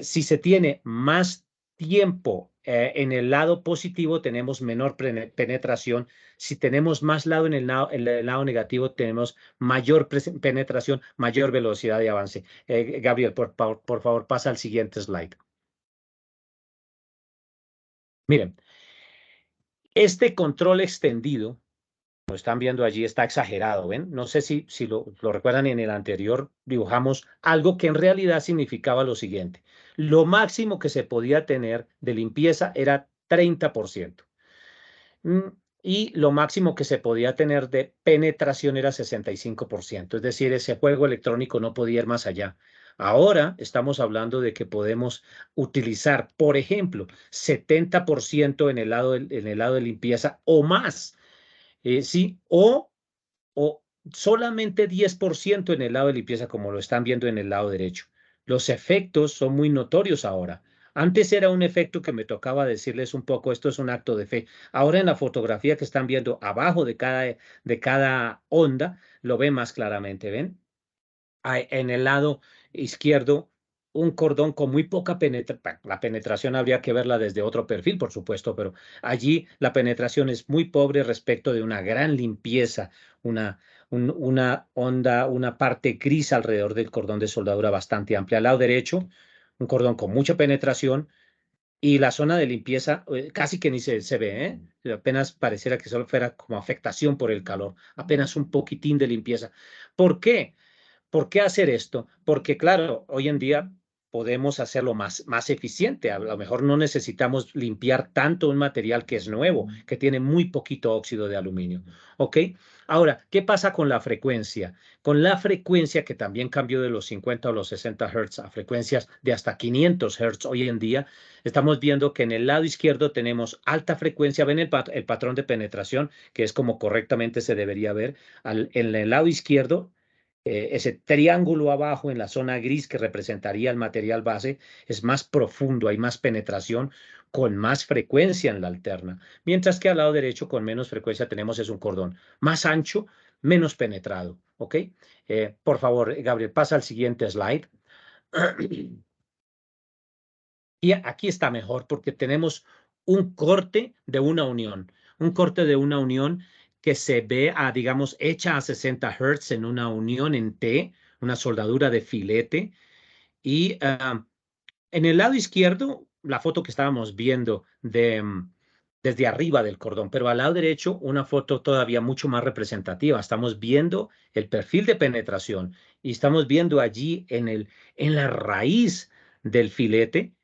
si se tiene más tiempo en el lado positivo, tenemos menor penetración. Si tenemos más lado en el lado negativo, tenemos mayor penetración, mayor velocidad de avance. Gabriel, por favor, pasa al siguiente slide. Miren, este control extendido, lo están viendo allí, está exagerado, ¿ven? No sé si lo recuerdan, en el anterior dibujamos algo que en realidad significaba lo siguiente. Lo máximo que se podía tener de limpieza era 30%. Y lo máximo que se podía tener de penetración era 65%. Es decir, ese juego electrónico no podía ir más allá. Ahora estamos hablando de que podemos utilizar, por ejemplo, 70% en el lado de limpieza o más. Sí, o solamente 10% en el lado de limpieza, como lo están viendo en el lado derecho. Los efectos son muy notorios ahora. Antes era un efecto que me tocaba decirles un poco, esto es un acto de fe. Ahora en la fotografía que están viendo abajo de cada onda, lo ven más claramente, ¿ven? En el lado izquierdo, un cordón con muy poca penetración. La penetración habría que verla desde otro perfil, por supuesto, pero allí la penetración es muy pobre respecto de una gran limpieza, una onda, una parte gris alrededor del cordón de soldadura bastante amplia. Al lado derecho, un cordón con mucha penetración y la zona de limpieza casi que ni se ve, ¿eh? Apenas pareciera que solo fuera como afectación por el calor, apenas un poquitín de limpieza. ¿Por qué? ¿Por qué hacer esto? Porque, claro, hoy en día podemos hacerlo más eficiente. A lo mejor no necesitamos limpiar tanto un material que es nuevo, que tiene muy poquito óxido de aluminio. ¿Ok? Ahora, ¿qué pasa con la frecuencia? Con la frecuencia, que también cambió de los 50 o los 60 Hz a frecuencias de hasta 500 Hz hoy en día, estamos viendo que en el lado izquierdo tenemos alta frecuencia. ¿Ven el patrón de penetración, que es como correctamente se debería ver? En el lado izquierdo, ese triángulo abajo en la zona gris que representaría el material base es más profundo, hay más penetración con más frecuencia en la alterna, mientras que al lado derecho con menos frecuencia tenemos es un cordón más ancho, menos penetrado, ¿ok? Por favor, Gabriel, pasa al siguiente slide. Y aquí está mejor porque tenemos un corte de una unión, que se ve, digamos, hecha a 60 Hz en una unión en T, una soldadura de filete. Y en el lado izquierdo, la foto que estábamos viendo desde arriba del cordón, pero al lado derecho, una foto todavía mucho más representativa. Estamos viendo el perfil de penetración y estamos viendo allí en la raíz del filete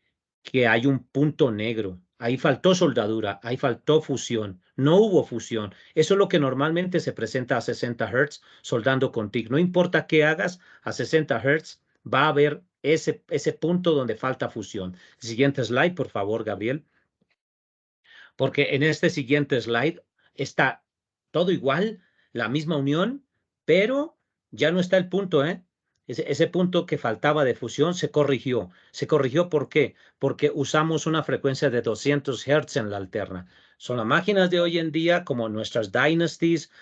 que hay un punto negro. Ahí faltó soldadura, ahí faltó fusión, no hubo fusión. Eso es lo que normalmente se presenta a 60 Hz soldando con TIG. No importa qué hagas, a 60 Hz va a haber ese punto donde falta fusión. Siguiente slide, por favor, Gabriel. Porque en este siguiente slide está todo igual, la misma unión, pero ya no está el punto, ¿eh? Ese punto que faltaba de fusión se corrigió. ¿Se corrigió por qué? Porque usamos una frecuencia de 200 Hz en la alterna. Son las máquinas de hoy en día, como nuestras Dynasties,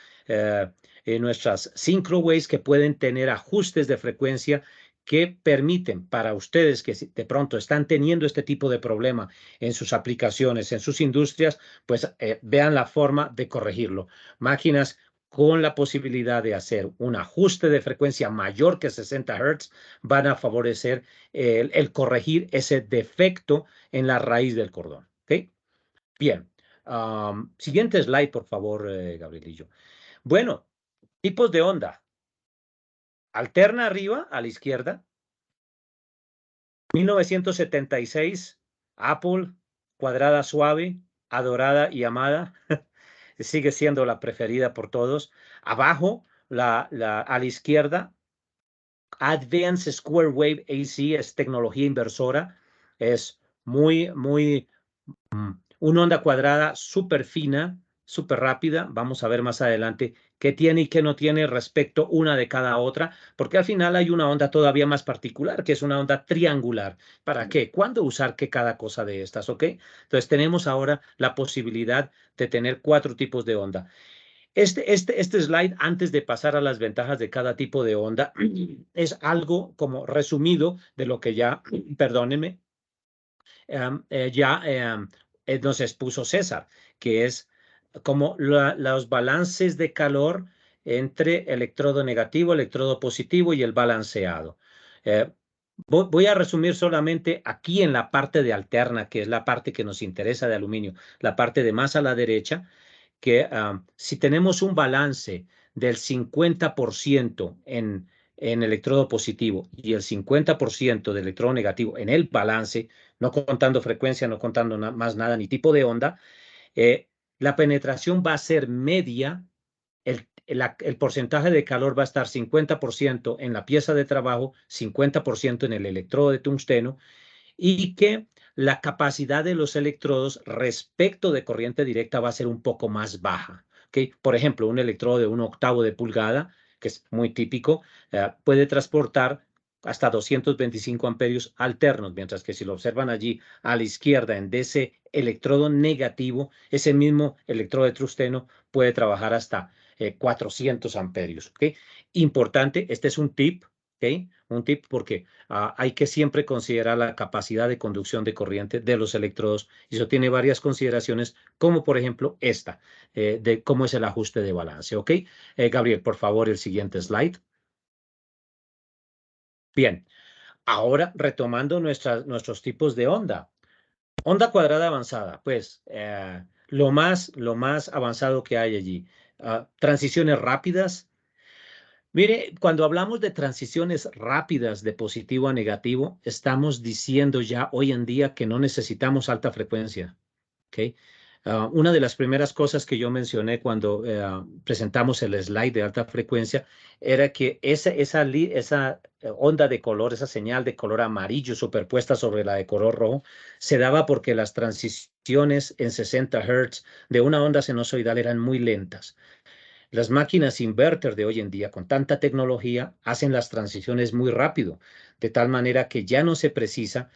nuestras Syncrowaves, que pueden tener ajustes de frecuencia que permiten para ustedes que de pronto están teniendo este tipo de problema en sus aplicaciones, en sus industrias, pues vean la forma de corregirlo. Máquinas con la posibilidad de hacer un ajuste de frecuencia mayor que 60 Hz van a favorecer el corregir ese defecto en la raíz del cordón. ¿Okay? Bien. Siguiente slide, por favor, Gabrielillo. Bueno, tipos de onda. Alterna arriba, a la izquierda. 1976, Apple, cuadrada suave, adorada y amada. Sigue siendo la preferida por todos. Abajo, a la izquierda, Advanced Square Wave AC es tecnología inversora. Es muy una onda cuadrada súper fina, súper rápida. Vamos a ver más adelante qué tiene y qué no tiene respecto una de cada otra, porque al final hay una onda todavía más particular, que es una onda triangular. ¿Para qué? ¿Cuándo usar qué cada cosa de estas? ¿Ok? Entonces tenemos ahora la posibilidad de tener 4 tipos de onda. Este slide, antes de pasar a las ventajas de cada tipo de onda, es algo como resumido de lo que ya, perdónenme, nos expuso César, que es como los balances de calor entre electrodo negativo, electrodo positivo y el balanceado. Voy a resumir solamente aquí en la parte de alterna, que es la parte que nos interesa de aluminio, la parte de más a la derecha, que si tenemos un balance del 50% en electrodo positivo y el 50% de electrodo negativo en el balance, no contando frecuencia, no contando más nada, ni tipo de onda, la penetración va a ser media, el porcentaje de calor va a estar 50% en la pieza de trabajo, 50% en el electrodo de tungsteno, y que la capacidad de los electrodos respecto de corriente directa va a ser un poco más baja. ¿Okay? Por ejemplo, un electrodo de 1/8 de pulgada, que es muy típico, puede transportar hasta 225 amperios alternos, mientras que si lo observan allí a la izquierda en ese electrodo negativo, ese mismo electrodo de tungsteno puede trabajar hasta 400 amperios. ¿Okay? Importante, este es un tip, ¿okay? Un tip porque hay que siempre considerar la capacidad de conducción de corriente de los electrodos y eso tiene varias consideraciones, como por ejemplo esta, de cómo es el ajuste de balance. ¿Ok? Gabriel, por favor, el siguiente slide. Bien, ahora retomando nuestros tipos de onda. Onda cuadrada avanzada, pues lo más avanzado que hay allí. Transiciones rápidas. Mire, cuando hablamos de transiciones rápidas de positivo a negativo, estamos diciendo ya hoy en día que no necesitamos alta frecuencia. ¿Okay? Una de las primeras cosas que yo mencioné cuando presentamos el slide de alta frecuencia era que esa onda de color, esa señal de color amarillo superpuesta sobre la de color rojo, se daba porque las transiciones en 60 Hz de una onda sinusoidal eran muy lentas. Las máquinas inverter de hoy en día, con tanta tecnología, hacen las transiciones muy rápido, de tal manera que ya no se precisa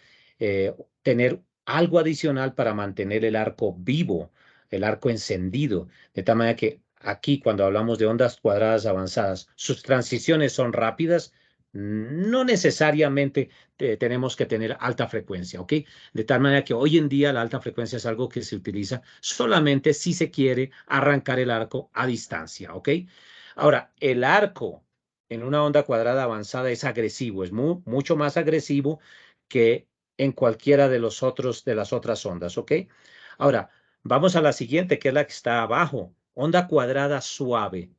tener algo adicional para mantener el arco vivo, el arco encendido, de tal manera que aquí, cuando hablamos de ondas cuadradas avanzadas, sus transiciones son rápidas, no necesariamente tenemos que tener alta frecuencia, ¿ok? De tal manera que hoy en día la alta frecuencia es algo que se utiliza solamente si se quiere arrancar el arco a distancia, ¿ok? Ahora, el arco en una onda cuadrada avanzada es agresivo, es mucho más agresivo que en cualquiera de las otras ondas, ¿ok? Ahora, vamos a la siguiente, que es la que está abajo, onda cuadrada suave.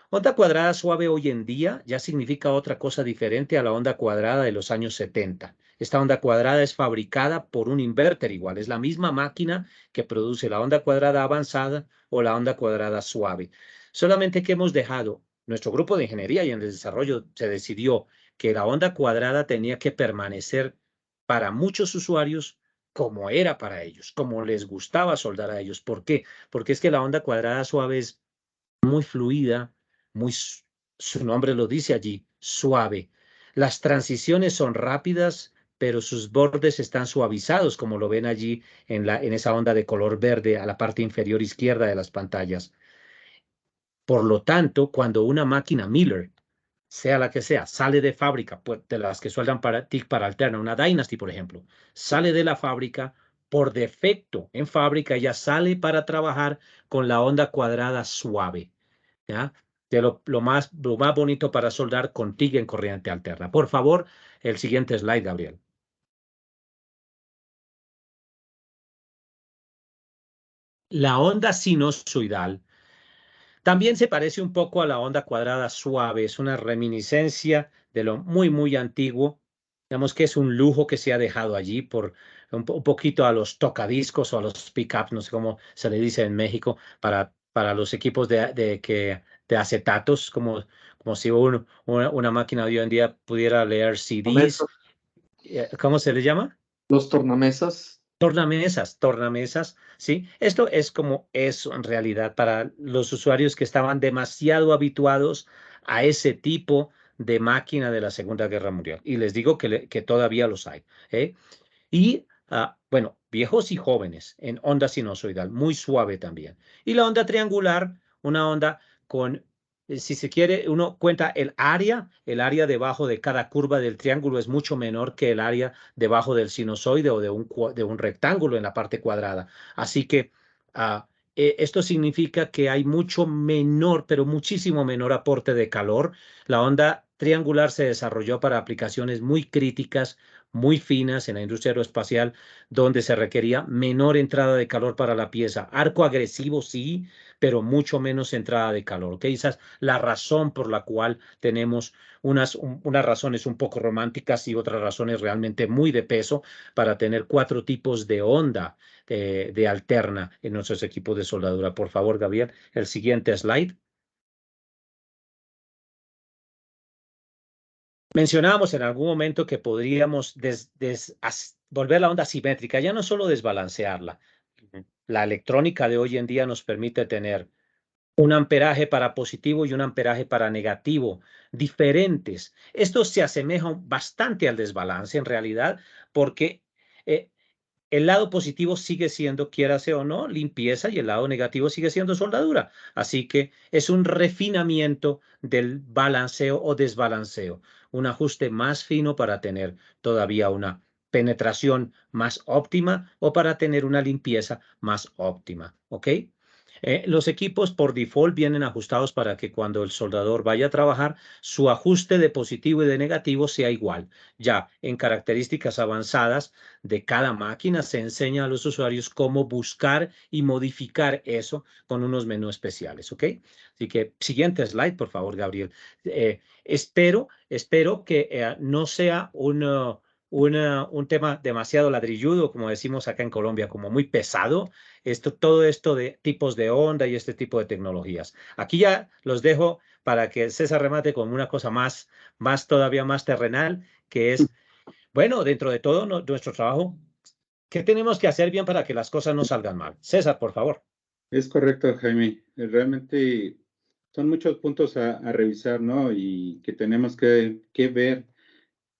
Onda cuadrada suave hoy en día ya significa otra cosa diferente a la onda cuadrada de los años 70. Esta onda cuadrada es fabricada por un inverter igual, es la misma máquina que produce la onda cuadrada avanzada o la onda cuadrada suave. Solamente que hemos dejado, nuestro grupo de ingeniería y en el desarrollo se decidió que la onda cuadrada tenía que permanecer para muchos usuarios como era para ellos, como les gustaba soldar a ellos. ¿Por qué? Porque es que la onda cuadrada suave es muy fluida, muy su nombre lo dice allí, suave. Las transiciones son rápidas, pero sus bordes están suavizados, como lo ven allí en esa onda de color verde a la parte inferior izquierda de las pantallas. Por lo tanto, cuando una máquina Miller, sea la que sea, sale de fábrica, pues, de las que sueldan para TIC para Alterna, una Dynasty, por ejemplo, sale de la fábrica, por defecto en fábrica ya sale para trabajar con la onda cuadrada suave, ¿ya? De lo más bonito para soldar con TIC en corriente alterna. Por favor, el siguiente slide, Gabriel. La onda sinusoidal también se parece un poco a la onda cuadrada suave, es una reminiscencia de lo muy antiguo. Digamos que es un lujo que se ha dejado allí por un poquito a los tocadiscos o a los pickups, no sé cómo se le dice en México, para los equipos de acetatos, como si una máquina de hoy en día pudiera leer CDs. ¿Cómo se le llama? Los tornamesas. Tornamesas, ¿sí? Esto es como eso en realidad para los usuarios que estaban demasiado habituados a ese tipo de máquina de la Segunda Guerra Mundial. Y les digo que todavía los hay, ¿eh? Y, bueno, viejos y jóvenes en onda sinusoidal, muy suave también. Y la onda triangular, una onda con, si se quiere, uno cuenta el área debajo de cada curva del triángulo es mucho menor que el área debajo del sinusoide o de un rectángulo en la parte cuadrada. Así que esto significa que hay mucho menor, pero muchísimo menor aporte de calor. La onda triangular se desarrolló para aplicaciones muy críticas, muy finas en la industria aeroespacial, donde se requería menor entrada de calor para la pieza. Arco agresivo sí, pero mucho menos entrada de calor. ¿Okay? Esa es la razón por la cual tenemos unas razones un poco románticas y otras razones realmente muy de peso para tener 4 tipos de onda de alterna en nuestros equipos de soldadura. Por favor, Gabriel, el siguiente slide. Mencionábamos en algún momento que podríamos volver la onda simétrica, ya no solo desbalancearla. La electrónica de hoy en día nos permite tener un amperaje para positivo y un amperaje para negativo, diferentes. Esto se asemeja bastante al desbalance en realidad, porque el lado positivo sigue siendo, quiérase o no, limpieza y el lado negativo sigue siendo soldadura. Así que es un refinamiento del balanceo o desbalanceo, un ajuste más fino para tener todavía una penetración más óptima o para tener una limpieza más óptima. ¿Ok? Los equipos por default vienen ajustados para que cuando el soldador vaya a trabajar, su ajuste de positivo y de negativo sea igual. Ya en características avanzadas de cada máquina se enseña a los usuarios cómo buscar y modificar eso con unos menús especiales, ¿ok? Así que siguiente slide, por favor, Gabriel. Espero que no sea un tema demasiado ladrilludo, como decimos acá en Colombia, como muy pesado, todo esto de tipos de onda y este tipo de tecnologías. Aquí ya los dejo para que César remate con una cosa todavía más terrenal, que es, bueno, dentro de todo nuestro trabajo, ¿qué tenemos que hacer bien para que las cosas no salgan mal? César, por favor. Es correcto, Jaime. Realmente son muchos puntos a revisar, ¿no? Y que tenemos que ver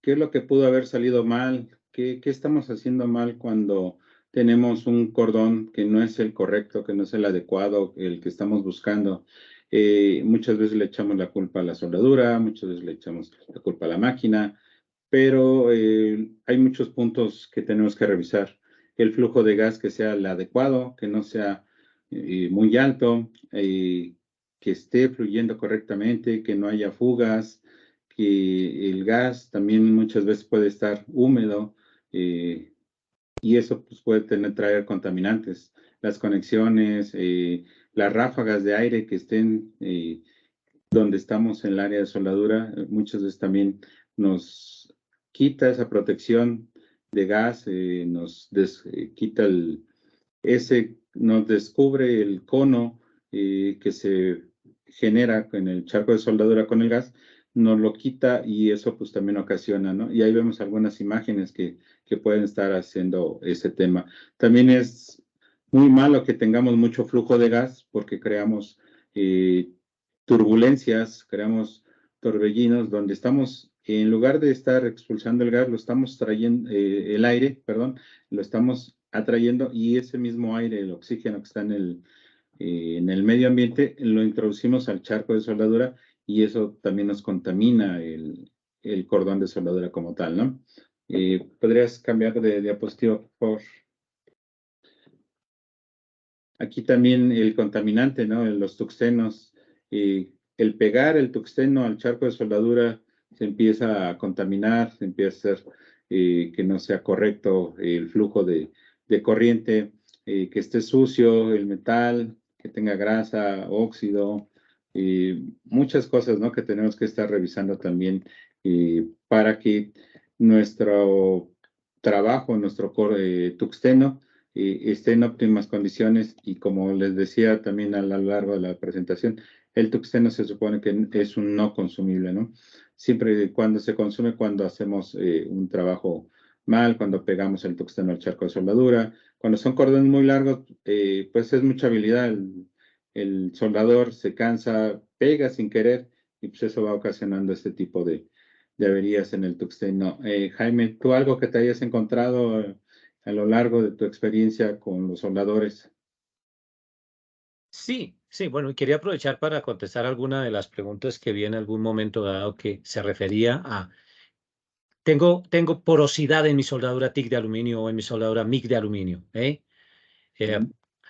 qué es lo que pudo haber salido mal, qué estamos haciendo mal cuando tenemos un cordón que no es el correcto, que no es el adecuado, el que estamos buscando. Muchas veces le echamos la culpa a la soldadura, muchas veces le echamos la culpa a la máquina, pero hay muchos puntos que tenemos que revisar. El flujo de gas que sea el adecuado, que no sea muy alto, que esté fluyendo correctamente, que no haya fugas, que el gas también muchas veces puede estar húmedo y eso pues, puede traer contaminantes. Las conexiones, las ráfagas de aire que estén donde estamos en el área de soldadura, muchas veces también nos quita esa protección de gas, nos quita nos descubre el cono que se genera en el charco de soldadura con el gas, nos lo quita y eso pues también ocasiona, ¿no? Y ahí vemos algunas imágenes que pueden estar haciendo ese tema. También es muy malo que tengamos mucho flujo de gas porque creamos turbulencias, creamos torbellinos, donde estamos, en lugar de estar expulsando el gas, lo estamos trayendo, el aire, perdón, lo estamos atrayendo, y ese mismo aire, el oxígeno que está en el medio ambiente, lo introducimos al charco de soldadura, y eso también nos contamina el cordón de soldadura como tal, ¿no? ¿Podrías cambiar de diapositiva, por favor? Aquí también el contaminante, ¿no? Los tuxtenos. El pegar el tuxteno al charco de soldadura se empieza a contaminar, se empieza a hacer que no sea correcto el flujo de corriente, que esté sucio el metal, que tenga grasa, óxido, muchas cosas, ¿no? Que tenemos que estar revisando también para que nuestro trabajo, nuestro tuxteno, esté en óptimas condiciones, y como les decía también a lo largo de la presentación, el tuxteno se supone que es un no consumible, ¿no? Siempre y cuando se consume cuando hacemos un trabajo mal, cuando pegamos el tuxteno al charco de soldadura, cuando son cordones muy largos, pues es mucha habilidad, el soldador se cansa, pega sin querer, y pues eso va ocasionando este tipo de averías en el tuxteno. Jaime, ¿tú algo que te hayas encontrado a lo largo de tu experiencia con los soldadores? Sí, sí, bueno, y quería aprovechar para contestar alguna de las preguntas que vi en algún momento dado que se refería a, tengo porosidad en mi soldadura TIC de aluminio o en mi soldadura MIG de aluminio, ¿eh?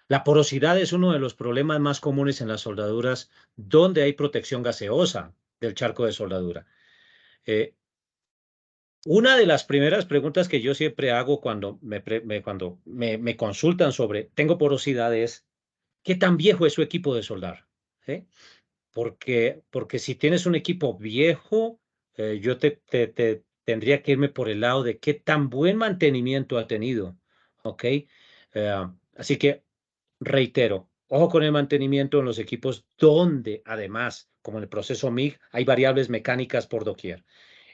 La porosidad es uno de los problemas más comunes en las soldaduras donde hay protección gaseosa del charco de soldadura. Una de las primeras preguntas que yo siempre hago cuando me consultan sobre tengo porosidad es, ¿qué tan viejo es su equipo de soldar? ¿Sí? Porque si tienes un equipo viejo, yo tendría que irme por el lado de qué tan buen mantenimiento ha tenido. ¿Ok? Así que reitero, ojo con el mantenimiento en los equipos donde además, como en el proceso MIG, hay variables mecánicas por doquier.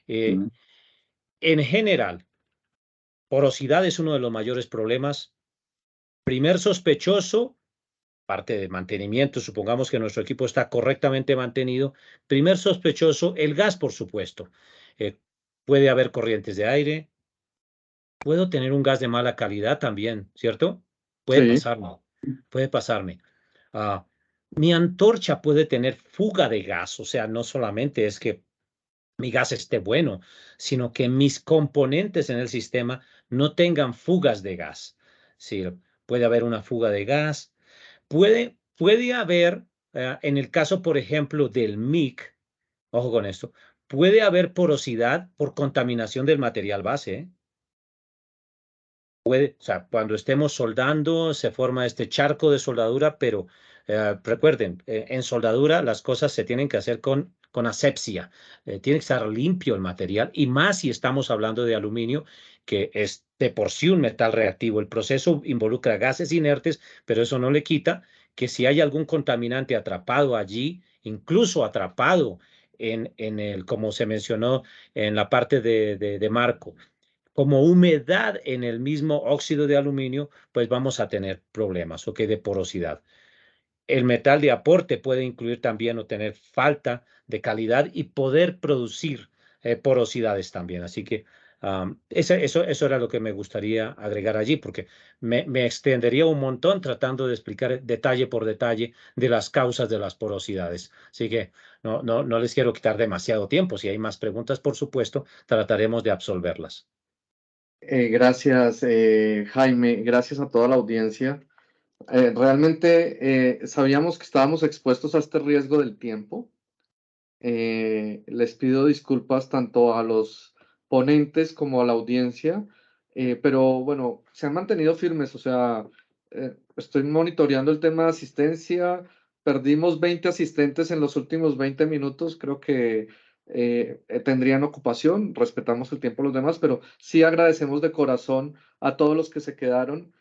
En general, porosidad es uno de los mayores problemas. Primer sospechoso, parte de mantenimiento, supongamos que nuestro equipo está correctamente mantenido. Primer sospechoso, el gas, por supuesto. Puede haber corrientes de aire. Puedo tener un gas de mala calidad también, ¿cierto? Puede Sí. pasarme. Puede pasarme. Mi antorcha puede tener fuga de gas, o sea, no solamente es que mi gas esté bueno, sino que mis componentes en el sistema no tengan fugas de gas. Sí, puede haber una fuga de gas. Puede haber, en el caso, por ejemplo, del MIG, ojo con esto, puede haber porosidad por contaminación del material base, ¿eh? O sea, cuando estemos soldando se forma este charco de soldadura, pero recuerden, en soldadura las cosas se tienen que hacer con asepsia. Tiene que estar limpio el material, y más si estamos hablando de aluminio, que es de por sí un metal reactivo. El proceso involucra gases inertes, pero eso no le quita que si hay algún contaminante atrapado allí, incluso atrapado en el, como se mencionó en la parte de Marco, como humedad en el mismo óxido de aluminio, pues vamos a tener problemas, ¿ok? De porosidad. El metal de aporte puede incluir también o tener falta de calidad y poder producir porosidades también. Así que eso era lo que me gustaría agregar allí, porque me extendería un montón tratando de explicar detalle por detalle de las causas de las porosidades. Así que no les quiero quitar demasiado tiempo. Si hay más preguntas, por supuesto, trataremos de absolverlas. Gracias, Jaime. Gracias a toda la audiencia. Realmente sabíamos que estábamos expuestos a este riesgo del tiempo. Les pido disculpas tanto a los ponentes como a la audiencia, pero bueno, se han mantenido firmes. O sea, estoy monitoreando el tema de asistencia. Perdimos 20 asistentes en los últimos 20 minutos. Creo que tendrían ocupación. Respetamos el tiempo de los demás, pero sí agradecemos de corazón a todos los que se quedaron.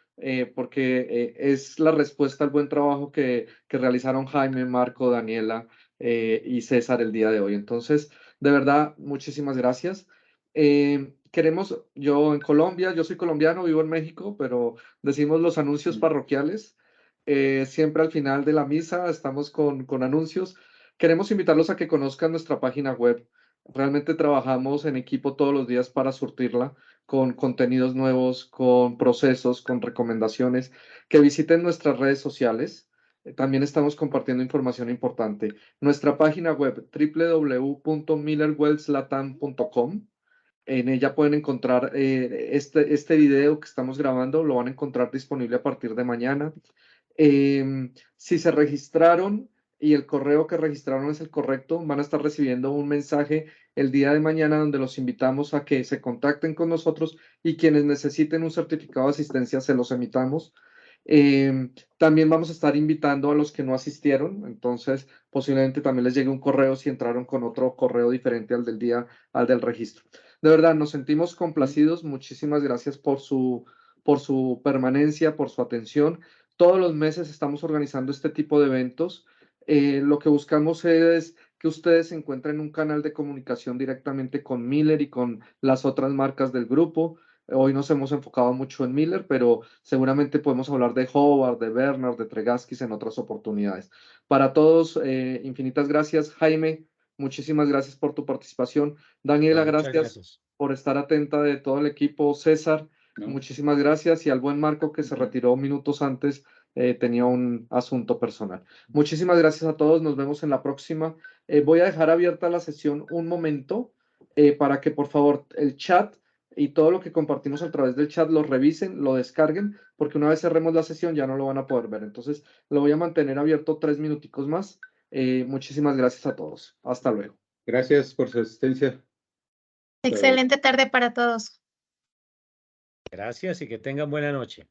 Porque es la respuesta al buen trabajo que realizaron Jaime, Marco, Daniela y César el día de hoy. Entonces, de verdad, muchísimas gracias. Yo en Colombia, yo soy colombiano, vivo en México, pero decimos los anuncios parroquiales. Siempre al final de la misa estamos con anuncios. Queremos invitarlos a que conozcan nuestra página web. Realmente trabajamos en equipo todos los días para surtirla con contenidos nuevos, con procesos, con recomendaciones. Que visiten nuestras redes sociales. También estamos compartiendo información importante. Nuestra página web www.millerwellslatam.com. En ella pueden encontrar este video que estamos grabando, lo van a encontrar disponible a partir de mañana. Si se registraron y el correo que registraron es el correcto, van a estar recibiendo un mensaje el día de mañana donde los invitamos a que se contacten con nosotros y quienes necesiten un certificado de asistencia se los emitamos. También vamos a estar invitando a los que no asistieron, entonces posiblemente también les llegue un correo si entraron con otro correo diferente al del registro. De verdad, nos sentimos complacidos. Muchísimas gracias por su permanencia, por su atención. Todos los meses estamos organizando este tipo de eventos. Lo que buscamos es que ustedes encuentren un canal de comunicación directamente con Miller y con las otras marcas del grupo. Hoy nos hemos enfocado mucho en Miller, pero seguramente podemos hablar de Howard, de Bernard, de Tregaskis en otras oportunidades. Para todos, infinitas gracias. Jaime, muchísimas gracias por tu participación. Daniela, Muchas gracias por estar atenta de todo el equipo. César, muchísimas gracias. Y al buen Marco, que se retiró minutos antes, tenía un asunto personal. Muchísimas gracias a todos. Nos vemos en la próxima. Voy a dejar abierta la sesión un momento para que, por favor, el chat y todo lo que compartimos a través del chat lo revisen, lo descarguen, porque una vez cerremos la sesión ya no lo van a poder ver. Entonces, lo voy a mantener abierto 3 minuticos más. Muchísimas gracias a todos. Hasta luego. Gracias por su asistencia. Excelente tarde para todos. Gracias y que tengan buena noche.